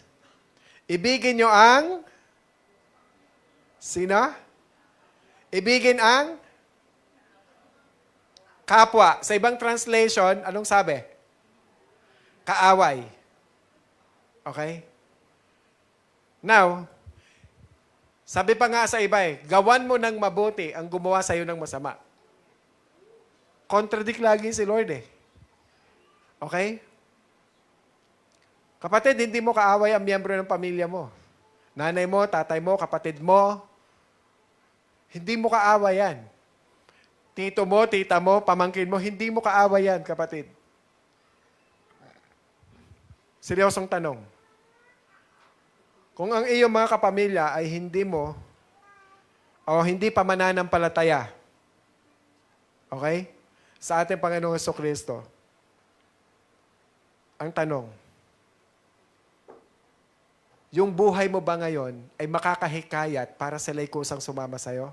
Ibigin niyo ang sino? Ibigin ang kapwa. Sa ibang translation, anong sabi? Kaaway. Okay? Now, sabi pa nga sa iba gawan mo ng mabuti ang gumawa sa iyo ng masama. Contradict lagi si Lord Okay? Kapatid, hindi mo kaaway ang miyembro ng pamilya mo. Nanay mo, tatay mo, kapatid mo. Hindi mo kaaway yan. Tito mo, tita mo, pamangkin mo, hindi mo kaaway yan, kapatid. Seryosong tanong. Kung ang iyong mga kapamilya ay hindi mo o hindi pa mananampalataya, okay? Sa ating Panginoong Jesucristo, ang tanong, yung buhay mo ba ngayon ay makakahikayat para sila'y kusang sumama sa'yo?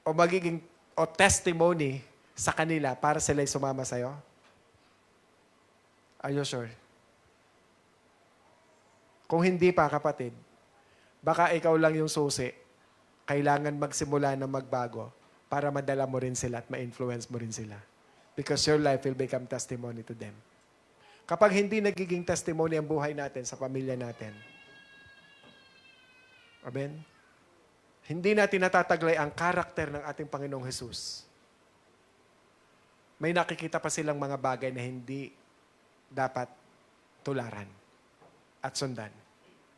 O magiging testimony sa kanila para sila'y sumama sa'yo? Are you sure? Kung hindi pa, kapatid, baka ikaw lang yung susi. Kailangan magsimula ng magbago para madala mo rin sila at ma-influence mo rin sila. Because your life will become testimony to them. Kapag hindi nagiging testimony ang buhay natin sa pamilya natin, amen? Hindi natin natataglay ang karakter ng ating Panginoong Jesus. May nakikita pa silang mga bagay na hindi dapat tularan at sundan.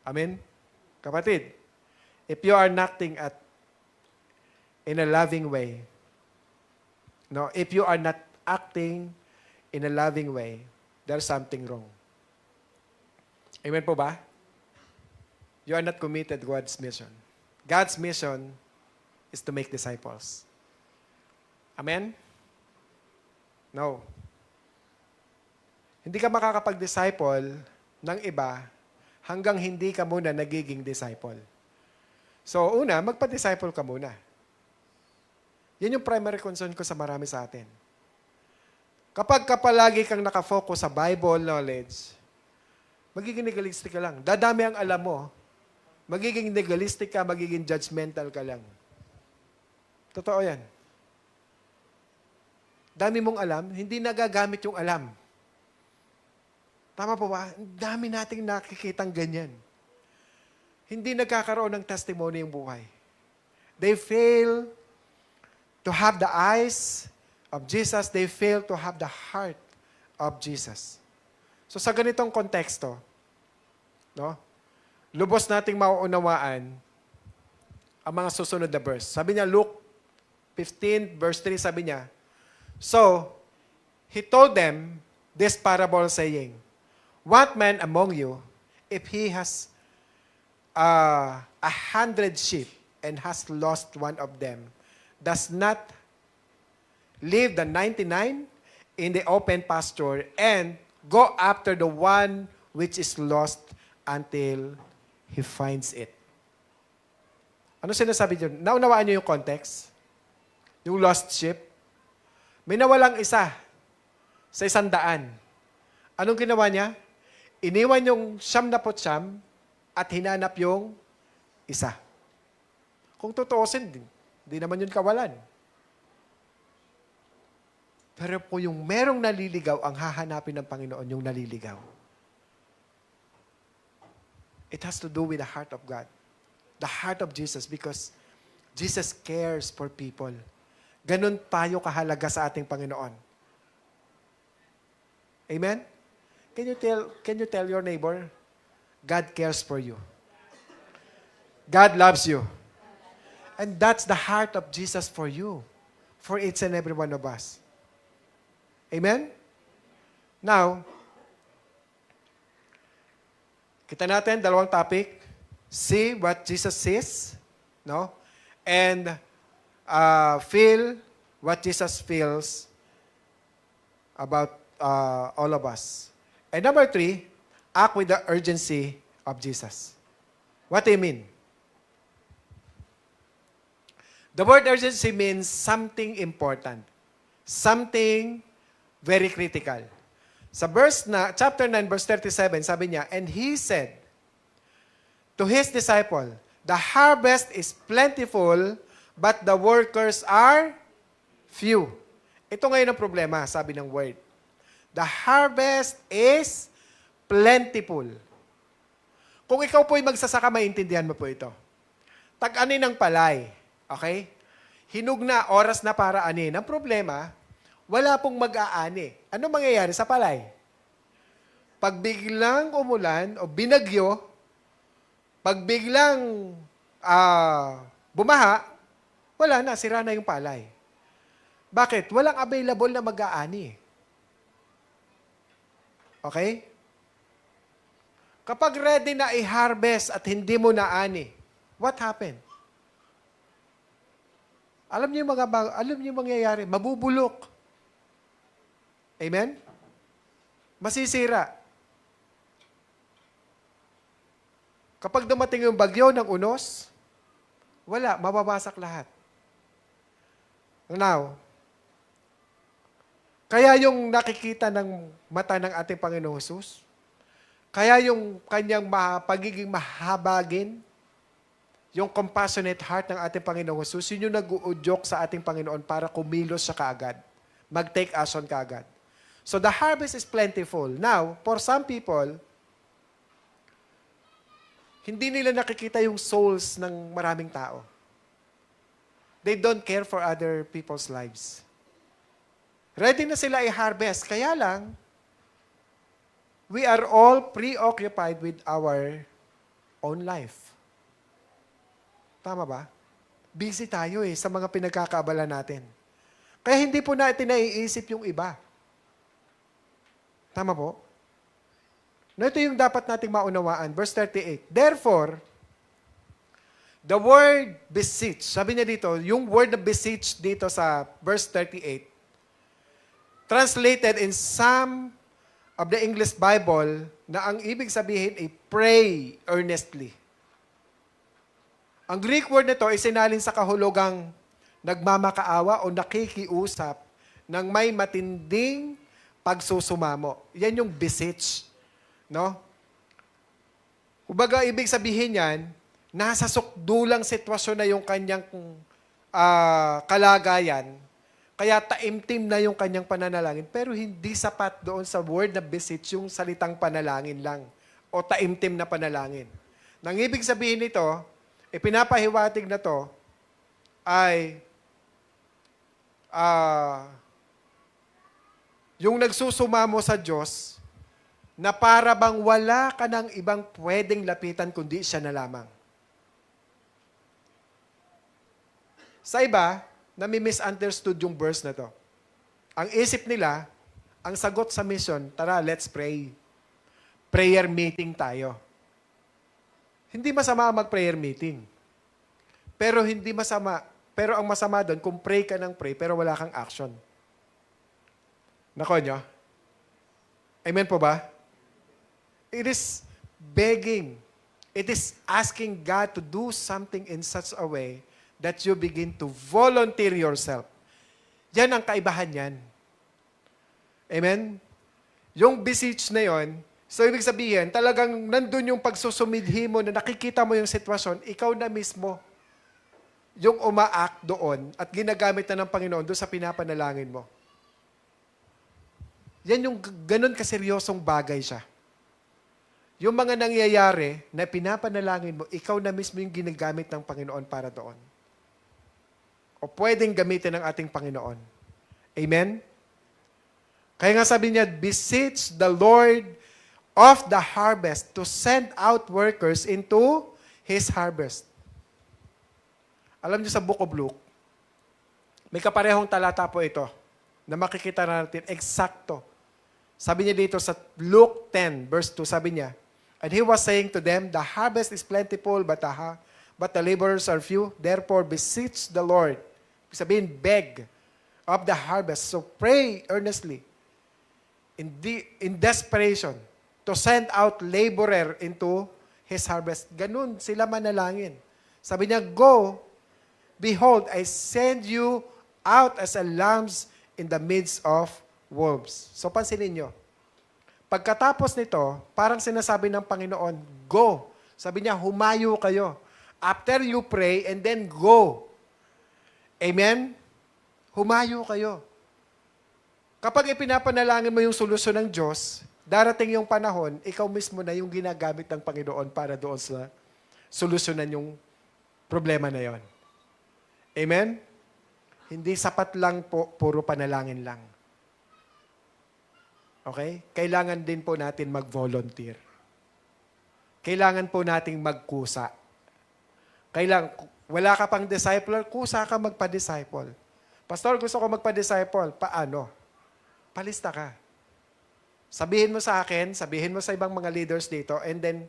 Amen? Kapatid, if you are acting in a loving way, if you are not acting in a loving way, there's something wrong. Amen po ba? You are not committed to God's mission. God's mission is to make disciples. Amen? No. Hindi ka makakapag-disciple ng iba hanggang hindi ka muna nagiging disciple. So, una, magpa-disciple ka muna. Yan yung primary concern ko sa marami sa atin. Kapag palagi kang nakafocus sa Bible knowledge, magiging legalistic ka lang. Dadami ang alam mo, magiging legalistic ka, magiging judgmental ka lang. Totoo yan. Dami mong alam, hindi nagagamit yung alam. Tama po ba? Dami nating nakikitang ganyan. Hindi nagkakaroon ng testimony yung buhay. They fail to have the eyes of Jesus. They fail to have the heart of Jesus. So sa ganitong konteksto, lubos nating mauunawaan ang mga susunod na verse. Sabi niya, Luke 15, verse 3, sabi niya, so, he told them this parable saying, what man among you, if he has 100 sheep and has lost one of them, does not leave the 99 in the open pasture and go after the one which is lost until he finds it. Ano sinasabi niyo? Naunawaan niyo yung context? Yung lost sheep? May nawalang isa sa 100. Anong ginawa niya? Iniwan yung 99 at hinanap yung isa. Kung tutuusin, di naman yun kawalan. Pero po yung merong naliligaw, ang hahanapin ng Panginoon yung naliligaw. It has to do with the heart of God. The heart of Jesus, because Jesus cares for people. Ganun tayo kahalaga sa ating Panginoon. Amen? Can you tell your neighbor, God cares for you. God loves you. And that's the heart of Jesus for you, for each and every one of us. Amen? Now, Kita natin, dalawang topic. See what Jesus sees, no? And feel what Jesus feels about all of us. And number 3, act with the urgency of Jesus. What do you mean? The word urgency means something important. Something very critical. Sa chapter 9, verse 37, sabi niya, and he said to his disciple, the harvest is plentiful, but the workers are few. Ito ngayon ang problema, sabi ng word. The harvest is plentiful. Kung ikaw po'y magsasaka, maintindihan mo po ito. Tag-ani ng palay. Okay? Hinug na, oras na para anin. Ang problema, wala pong mag-aani. Ano mangyayari sa palay? Pag biglang umulan o binagyo, pag biglang bumaha, wala na, sira na yung palay. Bakit? Walang available na mag-aani. Okay? Kapag ready na i-harvest at hindi mo naani, what happened? Alam niyo yung mangyayari, mabubulok. Amen? Masisira. Kapag dumating yung bagyo ng unos, wala, mababasak lahat. Now, kaya yung nakikita ng mata ng ating Panginoong Hesus, kaya yung kanyang pagiging mahabagin, yung compassionate heart ng ating Panginoong Hesus, yun yung nag-uudyok sa ating Panginoon para kumilos siya kaagad. Mag-take action kaagad. So the harvest is plentiful. Now, for some people, hindi nila nakikita yung souls ng maraming tao. They don't care for other people's lives. Ready na sila i-harvest. Kaya lang, we are all preoccupied with our own life. Tama ba? Busy tayo sa mga pinagkakaabala natin. Kaya hindi po natin naiisip yung iba. Tama po? No, ito yung dapat nating maunawaan. Verse 38. Therefore, the word beseech, sabi niya dito, yung word na beseech dito sa verse 38, translated in some of the English Bible, na ang ibig sabihin ay pray earnestly. Ang Greek word nito ay sinalin sa kahulugang nagmamakaawa o nakikiusap ng may matinding pagsusumamo. Yan yung beseech. No? Kumbaga, ibig sabihin yan, nasa sukdulang sitwasyon na yung kanyang kalagayan, kaya taimtim na yung kanyang pananalangin, pero hindi sapat doon sa word na beseech yung salitang panalangin lang o taimtim na panalangin. Nang ibig sabihin nito, pinapahiwatig na to ay yung nagsusumamo sa Diyos na para bang wala ka ng ibang pwedeng lapitan kundi siya na lamang. Sa iba, nami-misunderstood yung verse na to. Ang isip nila, ang sagot sa mission, tara, let's pray. Prayer meeting tayo. Hindi masama mag-prayer meeting. Pero ang masama doon, kung pray ka ng pray, pero wala kang action. Nako nyo? Amen po ba? It is begging. It is asking God to do something in such a way that you begin to volunteer yourself. Yan ang kaibahan yan. Amen? Yung beseech na yon, so ibig sabihin, talagang nandun yung pagsusumidhi mo na nakikita mo yung sitwasyon, ikaw na mismo yung umaak doon at ginagamit na ng Panginoon doon sa pinapanalangin mo. Yan yung ganun kaseryosong bagay siya. Yung mga nangyayari na pinapanalangin mo, ikaw na mismo yung ginagamit ng Panginoon para doon. O pwedeng gamitin ng ating Panginoon. Amen? Kaya nga sabi niya, beseech the Lord of the harvest to send out workers into His harvest. Alam niyo sa Book of Luke, may kaparehong talata po ito na makikita natin eksakto. Sabi niya dito sa Luke 10, verse 2, sabi niya, And he was saying to them, the harvest is plentiful, but the laborers are few. Therefore, beseech the Lord. Sabihin, beg of the harvest. So pray earnestly in desperation to send out laborer into his harvest. Ganun sila manalangin. Sabi niya, go, behold, I send you out as a lambs in the midst of wolves. So pansinin nyo, pagkatapos nito, parang sinasabi ng Panginoon, go. Sabi niya, humayo kayo. After you pray, and then go. Amen? Humayo kayo. Kapag ipinapanalangin mo yung solusyon ng Diyos, darating yung panahon, ikaw mismo na yung ginagamit ng Panginoon para doon sa solusyonan yung problema na yon. Amen? Hindi sapat lang po, puro panalangin lang. Okay? Kailangan din po natin mag-volunteer. Kailangan po nating magkusa. Wala ka pang disciple, kusa ka magpa-disciple. Pastor, gusto ko magpa-disciple. Paano? Palista ka. Sabihin mo sa akin, sabihin mo sa ibang mga leaders dito, and then,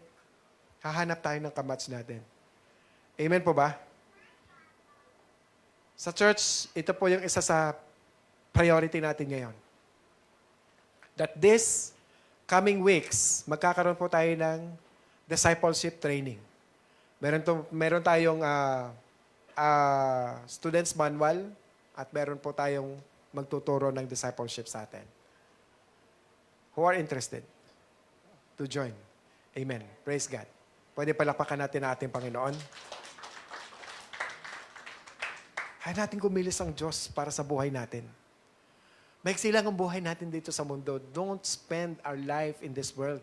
hahanap tayo ng kamatch natin. Amen po ba? Sa church, ito po yung isa sa priority natin ngayon. That this coming weeks, magkakaroon po tayo ng discipleship training. Meron tayong students manual at meron po tayong magtuturo ng discipleship sa atin. Who are interested to join? Amen. Praise God. Pwede palakpakan natin ang ating Panginoon. Hayaan natin kumilos ang Diyos para sa buhay natin. Maiksi lang ang buhay natin dito sa mundo. Don't spend our life in this world.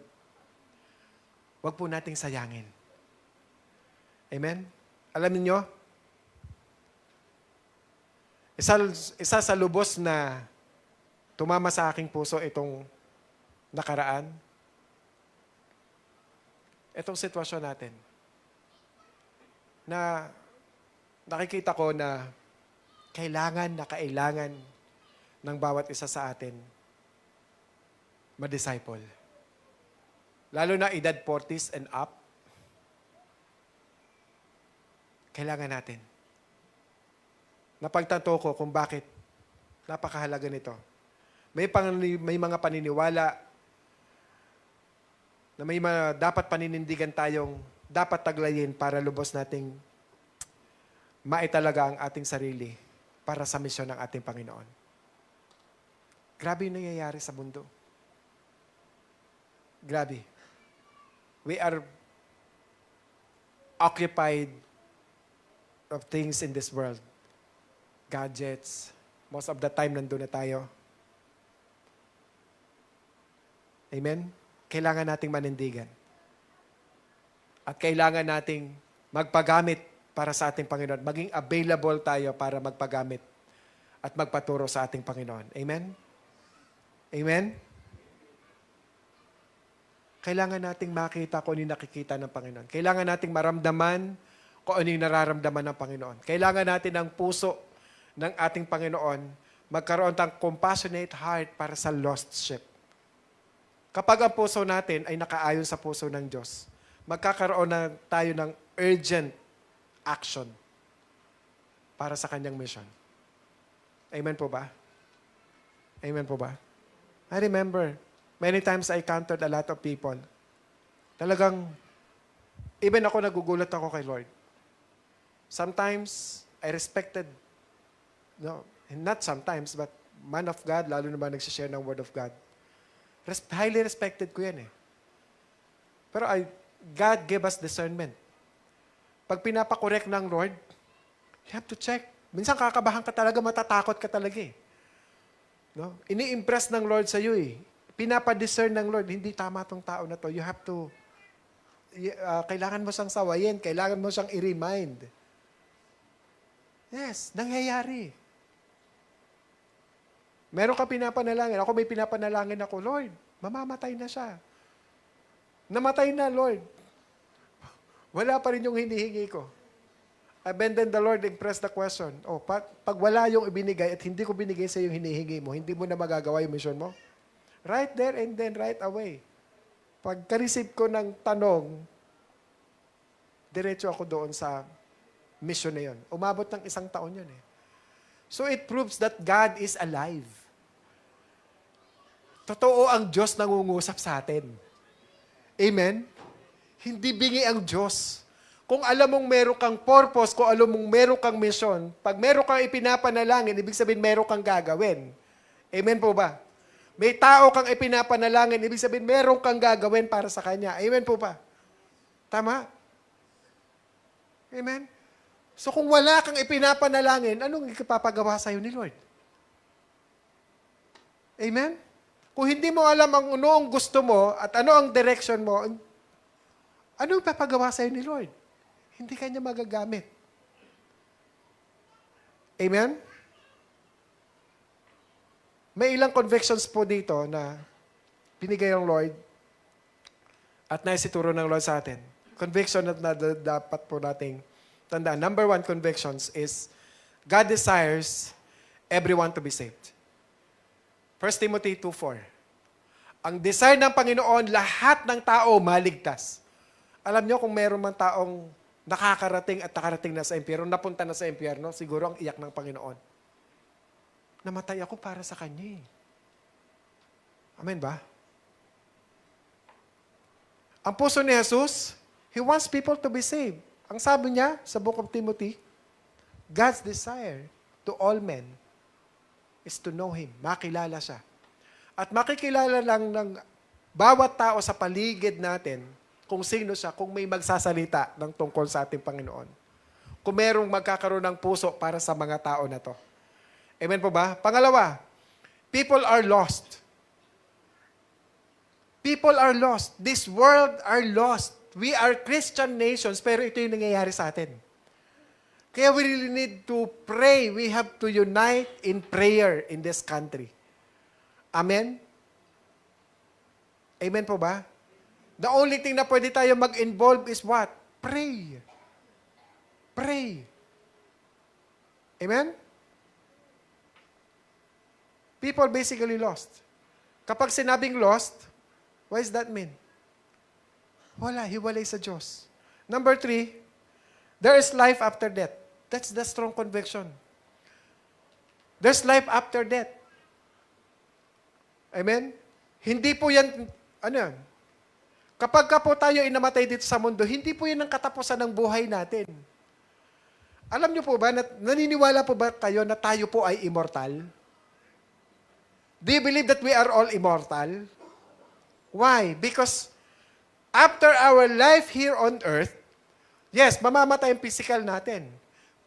Huwag po nating sayangin. Amen? Alam niyo, isa sa lubos na tumama sa aking puso itong nakaraan, itong sitwasyon natin, na nakikita ko na kailangan ng bawat isa sa atin ma-disciple. Lalo na edad 40s and up, kailangan natin. Napagtanto ko kung bakit napakahalaga nito. May mga paniniwala na may dapat paninindigan tayong dapat taglayin para lubos nating maitalaga ang ating sarili para sa misyon ng ating Panginoon. Grabe yung nangyayari sa mundo. Grabe. We are occupied of things in this world. Gadgets. Most of the time, nandun na tayo. Amen? Kailangan nating manindigan. At kailangan nating magpagamit para sa ating Panginoon. Maging available tayo para magpagamit at magpaturo sa ating Panginoon. Amen? Amen? Kailangan nating makita kung ano yung nakikita ng Panginoon. Kailangan nating maramdaman kung ano yung nararamdaman ng Panginoon. Kailangan natin ang puso ng ating Panginoon magkaroon ng compassionate heart para sa lost sheep. Kapag ang puso natin ay nakaayon sa puso ng Diyos, magkakaroon na tayo ng urgent action para sa kanyang mission. Amen po ba? Amen po ba? I remember, many times I encountered a lot of people. Talagang, even ako nagugulat ako kay Lord. Sometimes, I respected, no, not sometimes, but man of God, lalo naman nagsishare ng Word of God. Highly respected ko yan eh. Pero God gave us discernment. Pag pinapakorek ng Lord, you have to check. Minsan kakabahan ka talaga, matatakot ka talaga eh. No? Ini-impress ng Lord sa iyo eh. Pinapa-discern ng Lord, hindi tama tong tao na to. You have to, kailangan mo siyang sawayin, kailangan mo siyang i-remind. Yes, nangyayari. Meron ka pinapanalangin. Ako may pinapanalangin ako, Lord, mamamatay na siya. Namatay na, Lord. Wala pa rin yung hinihingi ko. And then the Lord impressed the question, pag wala yung ibinigay at hindi ko binigay sa yung hinihingi mo, hindi mo na magagawa yung mission mo? Right there and then right away. Pagka-receive ko ng tanong, diretso ako doon sa mission na yun. Umabot ng 1 taon yun eh. So it proves that God is alive. Totoo ang Diyos nangungusap sa atin. Amen? Hindi bingi ang Diyos. Kung alam mong meron kang purpose, kung alam mong meron kang mission, pag meron kang ipinapanalangin, ibig sabihin meron kang gagawin. Amen po ba? May tao kang ipinapanalangin, ibig sabihin meron kang gagawin para sa Kanya. Amen po ba? Tama? Amen? So kung wala kang ipinapanalangin, anong ipapagawa sa'yo ni Lord? Amen? Kung hindi mo alam ang ano ang gusto mo at ano ang direction mo, ano ipapagawa sa'yo ni Lord? Hindi kanya magagamit. Amen? May ilang convictions po dito na binigay ng Lord at naisituro ng Lord sa atin. Conviction na dapat po nating tandaan. Number 1 convictions is God desires everyone to be saved. 1 Timothy 2:4. Ang desire ng Panginoon, lahat ng tao maligtas. Alam nyo kung meron man taong nakakarating at nakarating na sa impyerno, napunta na sa impyerno, siguro ang iyak ng Panginoon. Namatay ako para sa Kanya eh. Amen ba? Ang puso ni Jesus, He wants people to be saved. Ang sabi niya sa Book of Timothy, God's desire to all men is to know Him, makilala siya. At makikilala lang ng bawat tao sa paligid natin kung sino siya, kung may magsasalita ng tungkol sa ating Panginoon. Kung merong magkakaroon ng puso para sa mga tao na to. Amen po ba? Pangalawa, people are lost. People are lost. This world are lost. We are Christian nations, pero ito yung nangyayari sa atin. Kaya we really need to pray. We have to unite in prayer in this country. Amen? Amen po ba? The only thing na pwede tayo mag-involve is what? Pray. Pray. Amen? People basically lost. Kapag sinabing lost, what does that mean? Wala, hiwalay sa Diyos. Number 3, there is life after death. That's the strong conviction. There's life after death. Amen? Hindi po yan, ano yan? Kapag ka po tayo inamatay dito sa mundo, hindi po yan ang katapusan ng buhay natin. Alam niyo po ba, naniniwala po ba kayo na tayo po ay immortal? Do you believe that we are all immortal? Why? Because after our life here on earth, yes, mamamatay ang physical natin.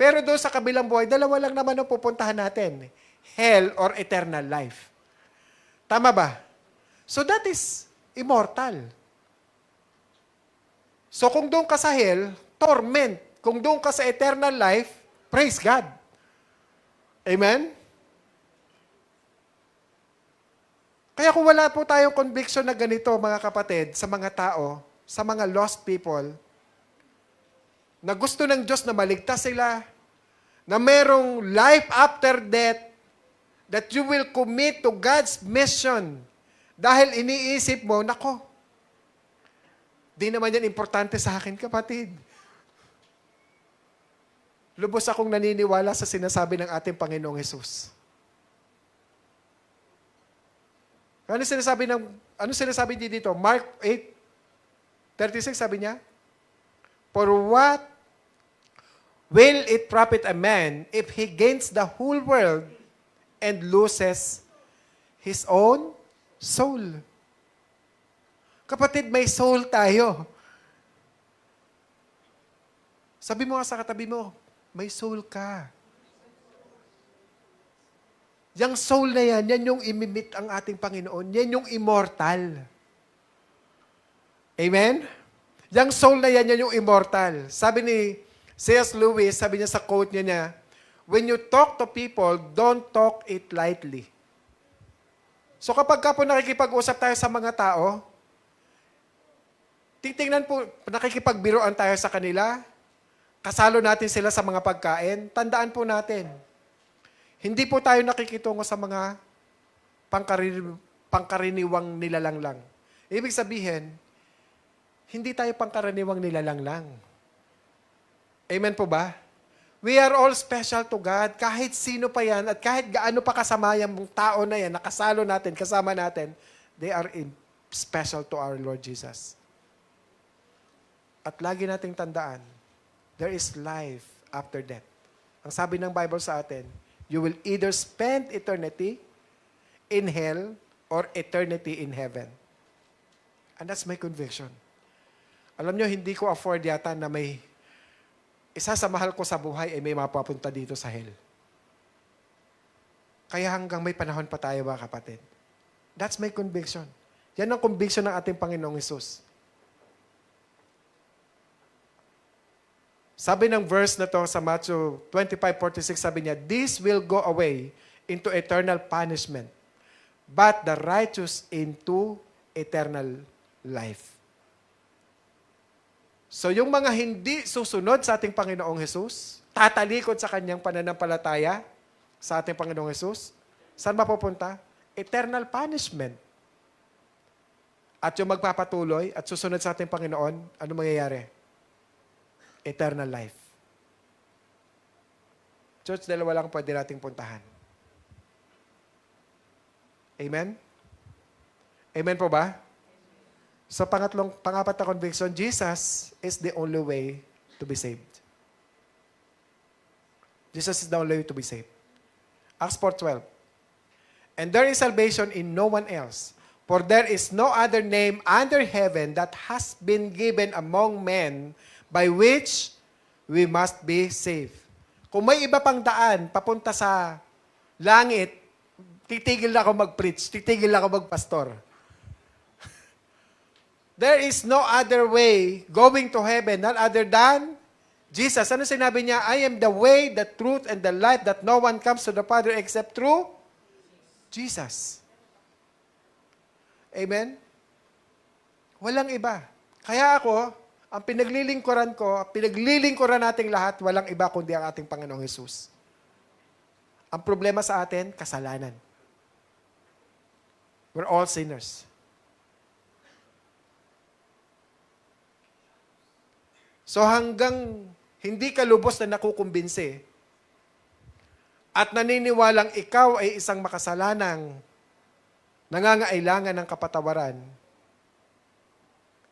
Pero doon sa kabilang buhay, dalawa lang naman ang pupuntahan natin. Hell or eternal life. Tama ba? So that is immortal. So kung doon ka sa hell, torment. Kung doon ka sa eternal life, praise God. Amen? Kaya kung wala po tayong conviction na ganito, mga kapatid, sa mga tao, sa mga lost people, na gusto ng Diyos na maligtas sila, na merong life after death, that you will commit to God's mission, dahil iniisip mo, nako, di naman yan importante sa akin, kapatid. Lubos akong naniniwala sa sinasabi ng ating Panginoong Hesus. Ano sinasabi niya dito? Mark 8:36 sabi niya, for what will it profit a man if he gains the whole world and loses his own soul? Kapatid, may soul tayo. Sabi mo nga sa katabi mo, may soul ka. Yang soul na yan yung imimit ang ating Panginoon. Yan yung immortal. Amen? Yang soul na yan yung immortal. Sabi ni C.S. Lewis, sabi niya sa quote niya, when you talk to people, don't talk it lightly. So kapag ka po nakikipag-usap tayo sa mga tao, titingnan po, nakikipagbiroan tayo sa kanila, kasalo natin sila sa mga pagkain, tandaan po natin, hindi po tayo nakikitungo sa mga pangkaraniwang nilalang lang. Ibig sabihin, Hindi tayo pangkaraniwang nilalang lang. Amen po ba? We are all special to God. Kahit sino pa yan at kahit gaano pa kasama yung tao na yan, nakasalo natin, kasama natin, they are special to our Lord Jesus. At lagi nating tandaan, there is life after death. Ang sabi ng Bible sa atin, you will either spend eternity in hell or eternity in heaven. And that's my conviction. Alam nyo, hindi ko afford yata na may isa sa mahal ko sa buhay ay may mapapunta dito sa hell. Kaya hanggang may panahon pa tayo mga kapatid. That's my conviction. Yan ang conviction ng ating Panginoong Hesus. Sabi ng verse na to sa Matthew 25:46, sabi niya, "This will go away into eternal punishment, but the righteous into eternal life." So yung mga hindi susunod sa ating Panginoong Hesus, tatalikod sa kanyang pananampalataya sa ating Panginoong Hesus, saan mapupunta? Eternal punishment. At yung magpapatuloy at susunod sa ating Panginoon, ano mangyayari? Eternal life. Church, dalawa lang pwede nating puntahan. Amen? Amen po ba? Sa pangapat na conviction, Jesus is the only way to be saved. Jesus is the only way to be saved. Acts 4:12. "And there is salvation in no one else, for there is no other name under heaven that has been given among men by which we must be saved." Kung may iba pang daan papunta sa langit, titigil na ako mag-preach, titigil na ako mag-pastor. There is no other way going to heaven, none other than Jesus. Ano sinabi niya? "I am the way, the truth, and the life, that no one comes to the Father except through Jesus." Amen? Walang iba. Kaya ako, ang pinaglilingkuran nating lahat, walang iba kundi ang ating Panginoong Hesus. Ang problema sa atin, kasalanan. We're all sinners. So hanggang hindi ka lubos na nakukumbinsi at naniniwalang ikaw ay isang makasalanang nangangailangan ng kapatawaran,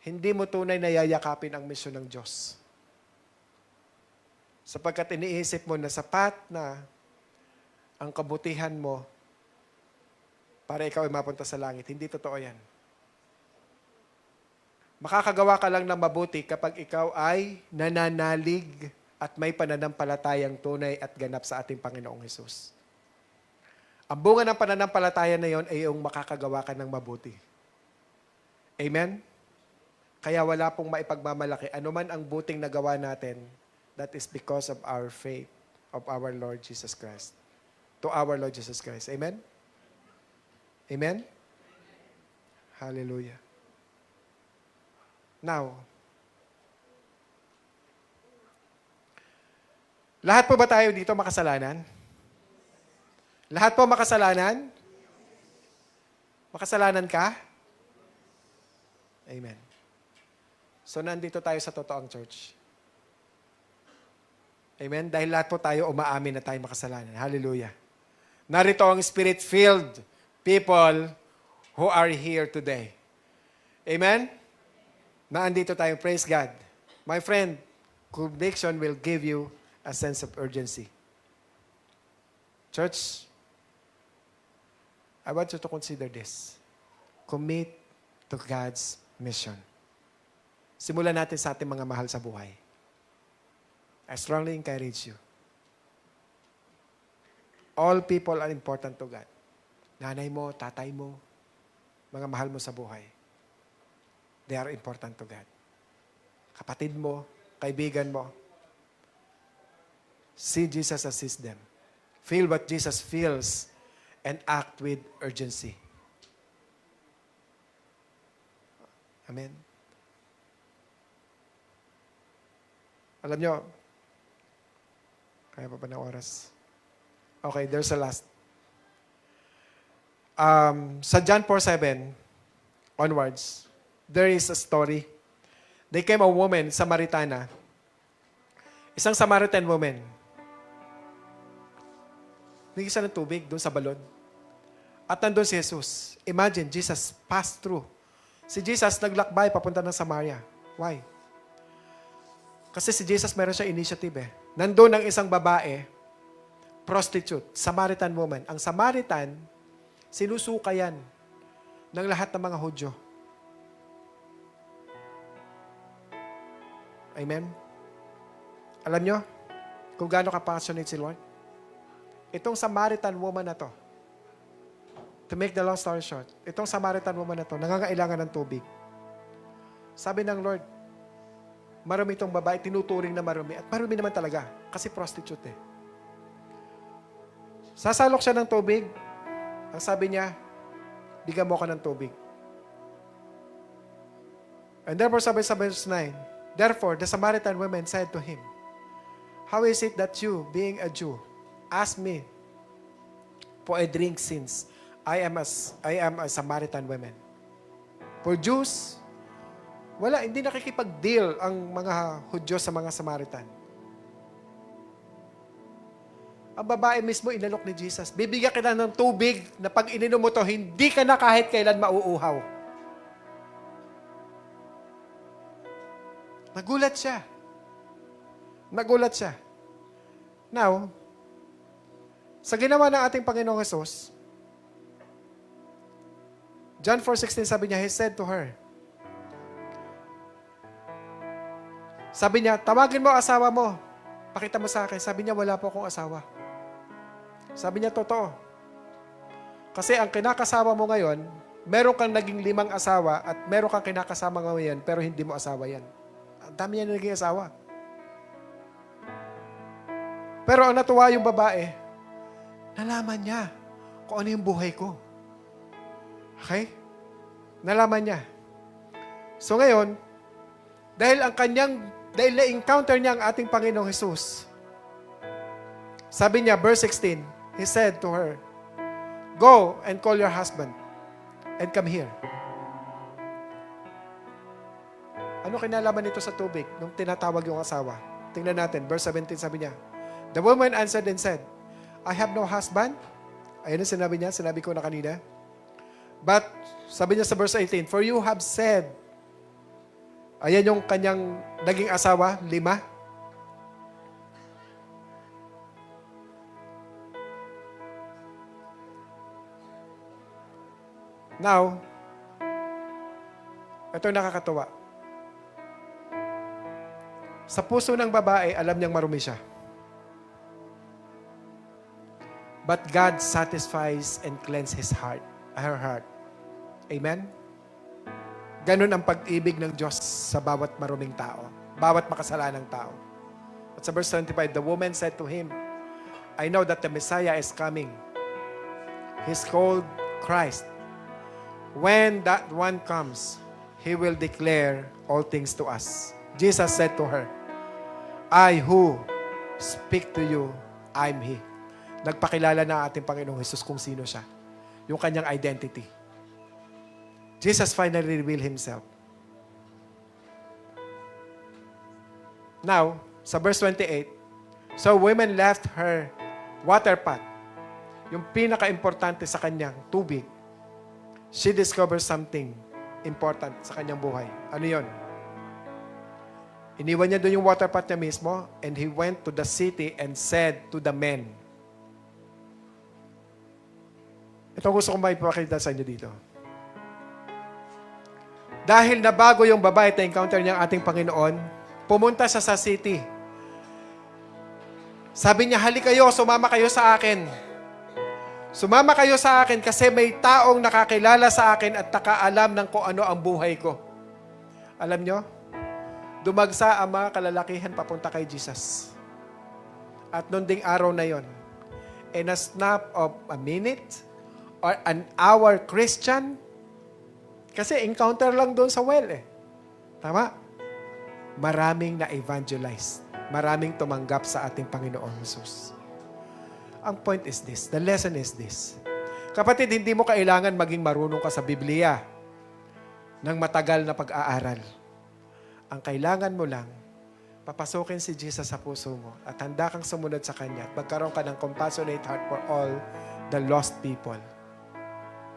hindi mo tunay na yayakapin ang misyon ng Diyos. Sapagkat iniisip mo na sapat na ang kabutihan mo para ikaw ay mapunta sa langit. Hindi totoo yan. Makakagawa ka lang ng mabuti kapag ikaw ay nananalig at may pananampalatayang tunay at ganap sa ating Panginoong Hesus. Ang bunga ng pananampalataya na yon ay yung makakagawa ka ng mabuti. Amen? Kaya wala pong maipagmamalaki. Ano man ang buting nagawa natin, that is because of our faith of our Lord Jesus Christ. To our Lord Jesus Christ. Amen? Amen? Hallelujah. Now, lahat po ba tayo dito makasalanan? Lahat po makasalanan? Makasalanan ka? Amen. So, nandito tayo sa totoong church. Amen? Dahil lahat po tayo umaamin na tayo makasalanan. Hallelujah. Narito ang Spirit-filled people who are here today. Amen? Naandito tayo. Praise God. My friend, conviction will give you a sense of urgency. Church, I want you to consider this. Commit to God's mission. Simulan natin sa ating mga mahal sa buhay. I strongly encourage you. All people are important to God. Nanay mo, tatay mo, mga mahal mo sa buhay. They are important to God. Kapatid mo, kaibigan mo. See Jesus assist them. Feel what Jesus feels and act with urgency. Amen. Alam nyo, kaya pa ba ng oras? Okay, there's a last. Sa John 4:7 onwards, there is a story They came a woman, Samaritana. Isang Samaritan woman. Nagisa ng tubig doon sa balon. At nandun si Jesus. Imagine, Jesus passed through. Si Jesus naglakbay papunta ng Samaria. Why? Kasi si Jesus meron siya initiative eh. Nandun ang isang babae, prostitute, Samaritan woman. Ang Samaritan, sinusuka yan ng lahat ng mga Hudyo. Amen? Alam nyo, kung gaano ka-passionate si Lord? Itong Samaritan woman na to, to make the long story short, itong Samaritan woman na to, nangangailangan ng tubig. Sabi ng Lord, marami itong babae, tinuturing na marami. At marami naman talaga, kasi prostitute eh. Sasalok siya ng tubig. Ang sabi niya, bigyan mo ka ng tubig. And therefore, sabi sa verse 9, therefore, the Samaritan woman said to him, how is it that you, being a Jew, ask me for a drink since I am a Samaritan woman? For Jews, wala, hindi nakikipag-deal ang mga Hudyo sa mga Samaritan. Ang babae mismo inalok ni Jesus. Bibigyan ka na ng tubig na pag ininom mo to, hindi ka na kahit kailan mauuhaw. Nagulat siya. Nagulat siya. Now, sa ginawa ng ating Panginoong Hesus, John 4:16 sabi niya, He said to her, sabi niya, tawagin mo asawa mo. Pakita mo sa akin. Sabi niya, wala po akong asawa. Sabi niya, totoo. Kasi ang kinakasama mo ngayon, meron kang naging 5 asawa at meron kang kinakasama ngayon, pero hindi mo asawa yan. Ang dami niya na naging asawa. Pero ang natuwa yung babae, nalaman niya kung ano yung buhay ko. Okay? Nalaman niya. So ngayon, dahil na-encounter niya ang ating Panginoong Jesus, sabi niya, verse 16, He said to her, go and call your husband and come here. Ano kinalaman nito sa tubig nung tinatawag yung asawa? Tingnan natin, verse 17 sabi niya, the woman answered and said, I have no husband. Ayun ang sinabi niya, sinabi ko na kanina. But, sabi niya sa verse 18, for you have said, ayan yung kanyang naging asawa, 5. Now, ito yung nakakatuwa. Sa puso ng babae, alam niyang marumi siya. But God satisfies and cleanses her heart. Amen? Ganun ang pag-ibig ng Diyos sa bawat maruming tao, bawat makasalanang tao. At sa verse 25, the woman said to him, I know that the Messiah is coming. He's called Christ. When that one comes, He will declare all things to us. Jesus said to her, I who speak to you, I'm He. Nagpakilala na ating Panginoong Jesus kung sino siya. Yung kanyang identity. Jesus finally revealed Himself. Now, sa verse 28, so women left her water pot, yung pinaka-importante sa kanyang tubig. She discovered something important sa kanyang buhay. Ano yon? Iniwan niya doon yung water pot niya mismo, and he went to the city and said to the men. Ito gusto kong maipakita sa inyo dito. Dahil nabago yung babae na encounter niya ang ating Panginoon, pumunta siya sa city. Sabi niya, hali kayo, sumama kayo sa akin. Sumama kayo sa akin kasi may taong nakakilala sa akin at nakaalam ng kung ano ang buhay ko. Alam nyo, dumagsa ang mga kalalakihan papunta kay Jesus. At noon ding araw na yon, in a snap of a minute or an hour Christian, kasi encounter lang doon sa well eh. Tama? Maraming na-evangelize. Maraming tumanggap sa ating Panginoong Jesus. Ang point is this, the lesson is this. Kapatid, hindi mo kailangan maging marunong ka sa Biblia ng matagal na pag-aaral. Ang kailangan mo lang, papasukin si Jesus sa puso mo at handa kang sumunod sa Kanya at magkaroon ka ng compassionate heart for all the lost people.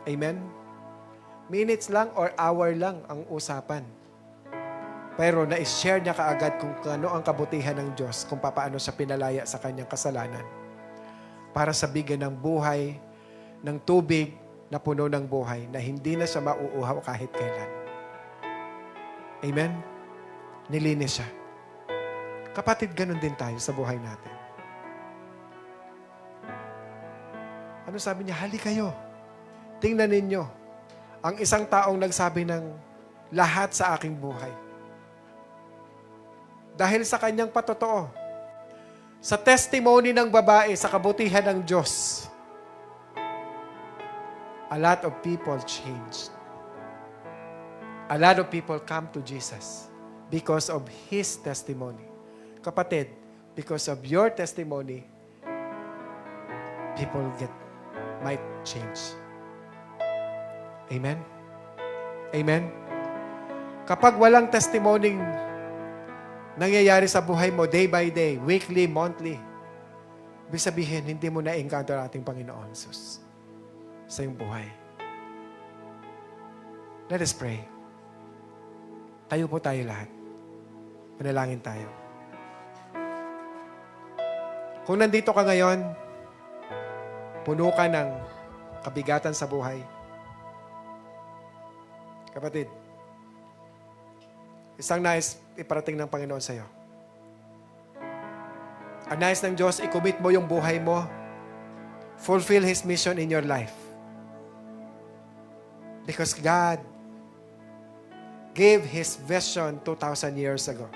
Amen? Minutes lang or hour lang ang usapan. Pero na-share niya kaagad kung ano ang kabutihan ng Diyos, kung paano siya pinalaya sa kanyang kasalanan. Para sa bigyan ng buhay, ng tubig na puno ng buhay, na hindi na siya mauuhaw kahit kailan. Amen? Nilinis siya. Kapatid, ganun din tayo sa buhay natin. Ano sabi niya? Hali kayo. Tingnan ninyo. Ang isang taong nagsabi ng lahat sa aking buhay. Dahil sa kanyang patotoo, sa testimony ng babae, sa kabutihan ng Diyos, a lot of people changed. A lot of people come to Jesus because of His testimony. Kapatid, because of your testimony, people might change. Amen? Amen? Kapag walang testimony nangyayari sa buhay mo day by day, weekly, monthly, ibig sabihin, hindi mo na-encounter ating Panginoon Jesus sa iyong buhay. Let us pray. Tayo po tayo lahat. Manalangin tayo. Kung nandito ka ngayon, puno ka ng kabigatan sa buhay. Kapatid, isang nais iparating ng Panginoon sa iyo. Ang nais ng Diyos, i-commit mo yung buhay mo. Fulfill His mission in your life. Because God gave His vision 2,000 years ago.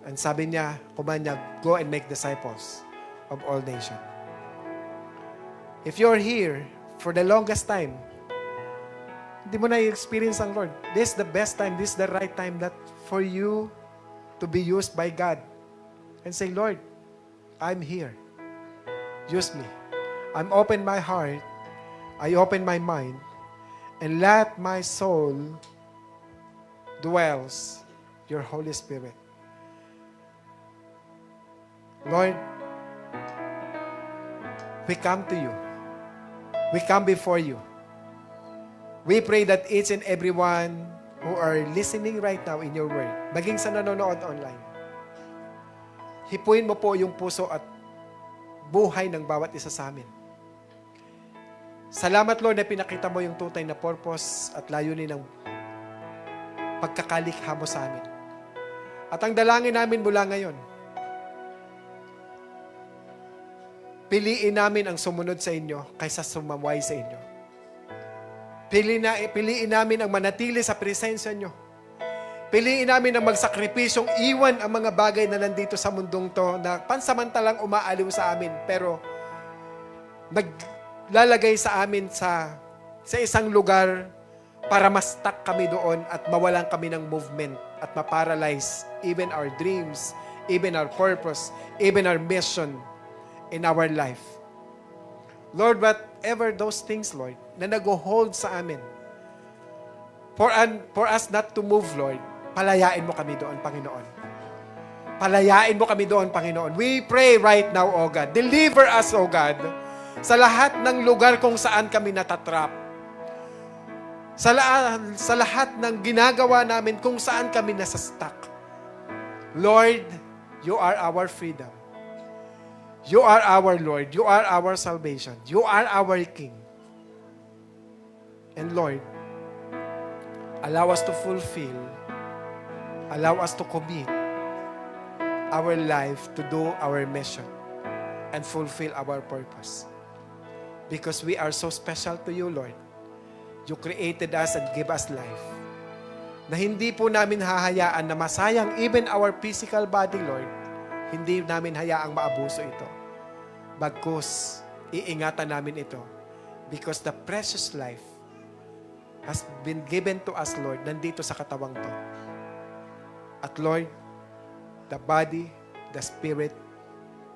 And sabi niya, command niya, go and make disciples of all nations. If you're here for the longest time, hindi mo na i-experience ang Lord. This is the best time, this is the right time that for you to be used by God. And say, Lord, I'm here. Use me. I'm open my heart. I open my mind. And let my soul dwells your Holy Spirit. Lord, we come to you. We come before you. We pray that each and everyone who are listening right now in your word, maging sa nanonood online, hipuin mo po yung puso at buhay ng bawat isa sa amin. Salamat, Lord, na pinakita mo yung tunay na purpose at layunin ng pagkakalikha mo sa amin. At ang dalangin namin mula ngayon, piliin namin ang sumunod sa inyo kaysa sumaway sa inyo. Piliin namin ang manatili sa presensya nyo. Piliin namin ang magsakripisyong iwan ang mga bagay na nandito sa mundong to na pansamantalang umaaliw sa amin pero naglalagay sa amin sa isang lugar para ma-stuck kami doon at mawalan kami ng movement at ma-paralyze even our dreams, even our purpose, even our mission in our life. Lord, whatever those things, Lord, na nag-hold sa amin, for us not to move, Lord, palayain mo kami doon, Panginoon. Palayain mo kami doon, Panginoon. We pray right now, O God. Deliver us, O God, sa lahat ng lugar kung saan kami natatrap. Sa lahat ng ginagawa namin kung saan kami nasa-stuck. Lord, you are our freedom. You are our Lord. You are our salvation. You are our King. And Lord, allow us to fulfill, allow us to commit our life to do our mission and fulfill our purpose. Because we are so special to you, Lord. You created us and give us life. Na hindi po namin hahayaan na masayang even our physical body, Lord. Hindi namin hayaang maabuso ito. Bagkus, iingatan namin ito. Because the precious life has been given to us, Lord, nandito sa katawang to. At Lord, the body, the spirit,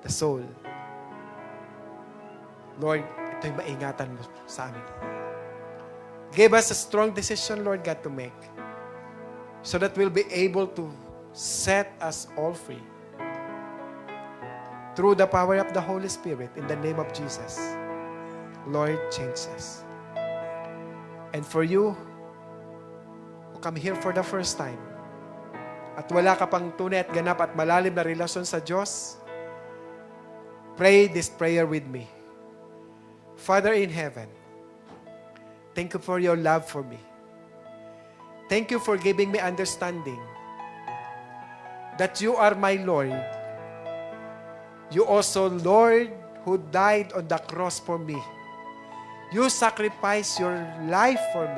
the soul. Lord, ito'y maingatan mo sa amin. Give us a strong decision, Lord God, to make. so that we'll be able to set us all free through the power of the Holy Spirit in the name of Jesus. Lord, change us. And for you, who come here for the first time, at wala ka pang tunay at ganap at malalim na relasyon sa Diyos, pray this prayer with me. Father in heaven, thank you for your love for me. Thank you for giving me understanding that you are my Lord. You also, Lord, who died on the cross for me. You sacrificed your life for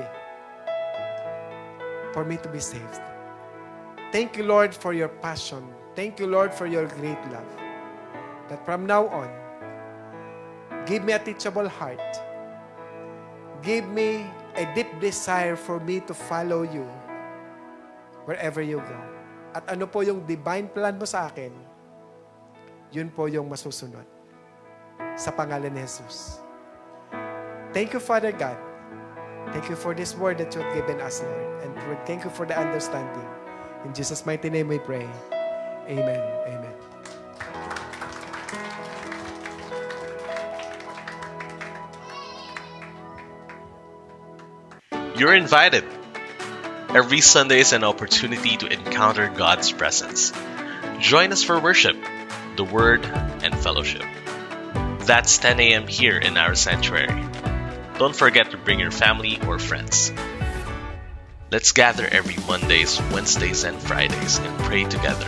me to be saved. Thank you, Lord, for your passion. Thank you, Lord, for your great love. That from now on, give me a teachable heart. Give me a deep desire for me to follow you wherever you go. At ano po yung divine plan mo sa akin, yun po yung masusunod. Sa pangalan ni Jesus. Thank you, Father God. Thank you for this word that you have given us, Lord. And thank you for the understanding. In Jesus' mighty name we pray. Amen. Amen. You're invited. Every Sunday is an opportunity to encounter God's presence. Join us for worship, the Word, and fellowship. That's 10 a.m. here in our sanctuary. Don't forget to bring your family or friends. Let's gather every Mondays, Wednesdays, and Fridays and pray together.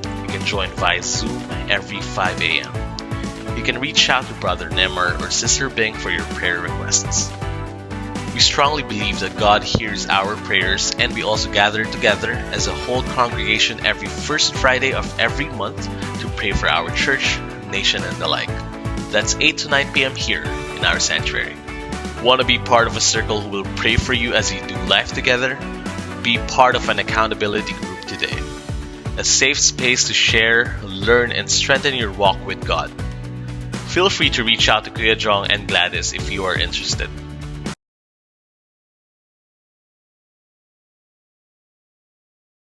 You can join via Zoom every 5 a.m. You can reach out to Brother Nemar or Sister Bing for your prayer requests. We strongly believe that God hears our prayers, and we also gather together as a whole congregation every first Friday of every month to pray for our church, nation, and the like. That's 8 to 9 p.m. here in our sanctuary. Want to be part of a circle who will pray for you as you do life together? Be part of an accountability group today. A safe space to share, learn, and strengthen your walk with God. Feel free to reach out to Kuya Jong and Gladys if you are interested.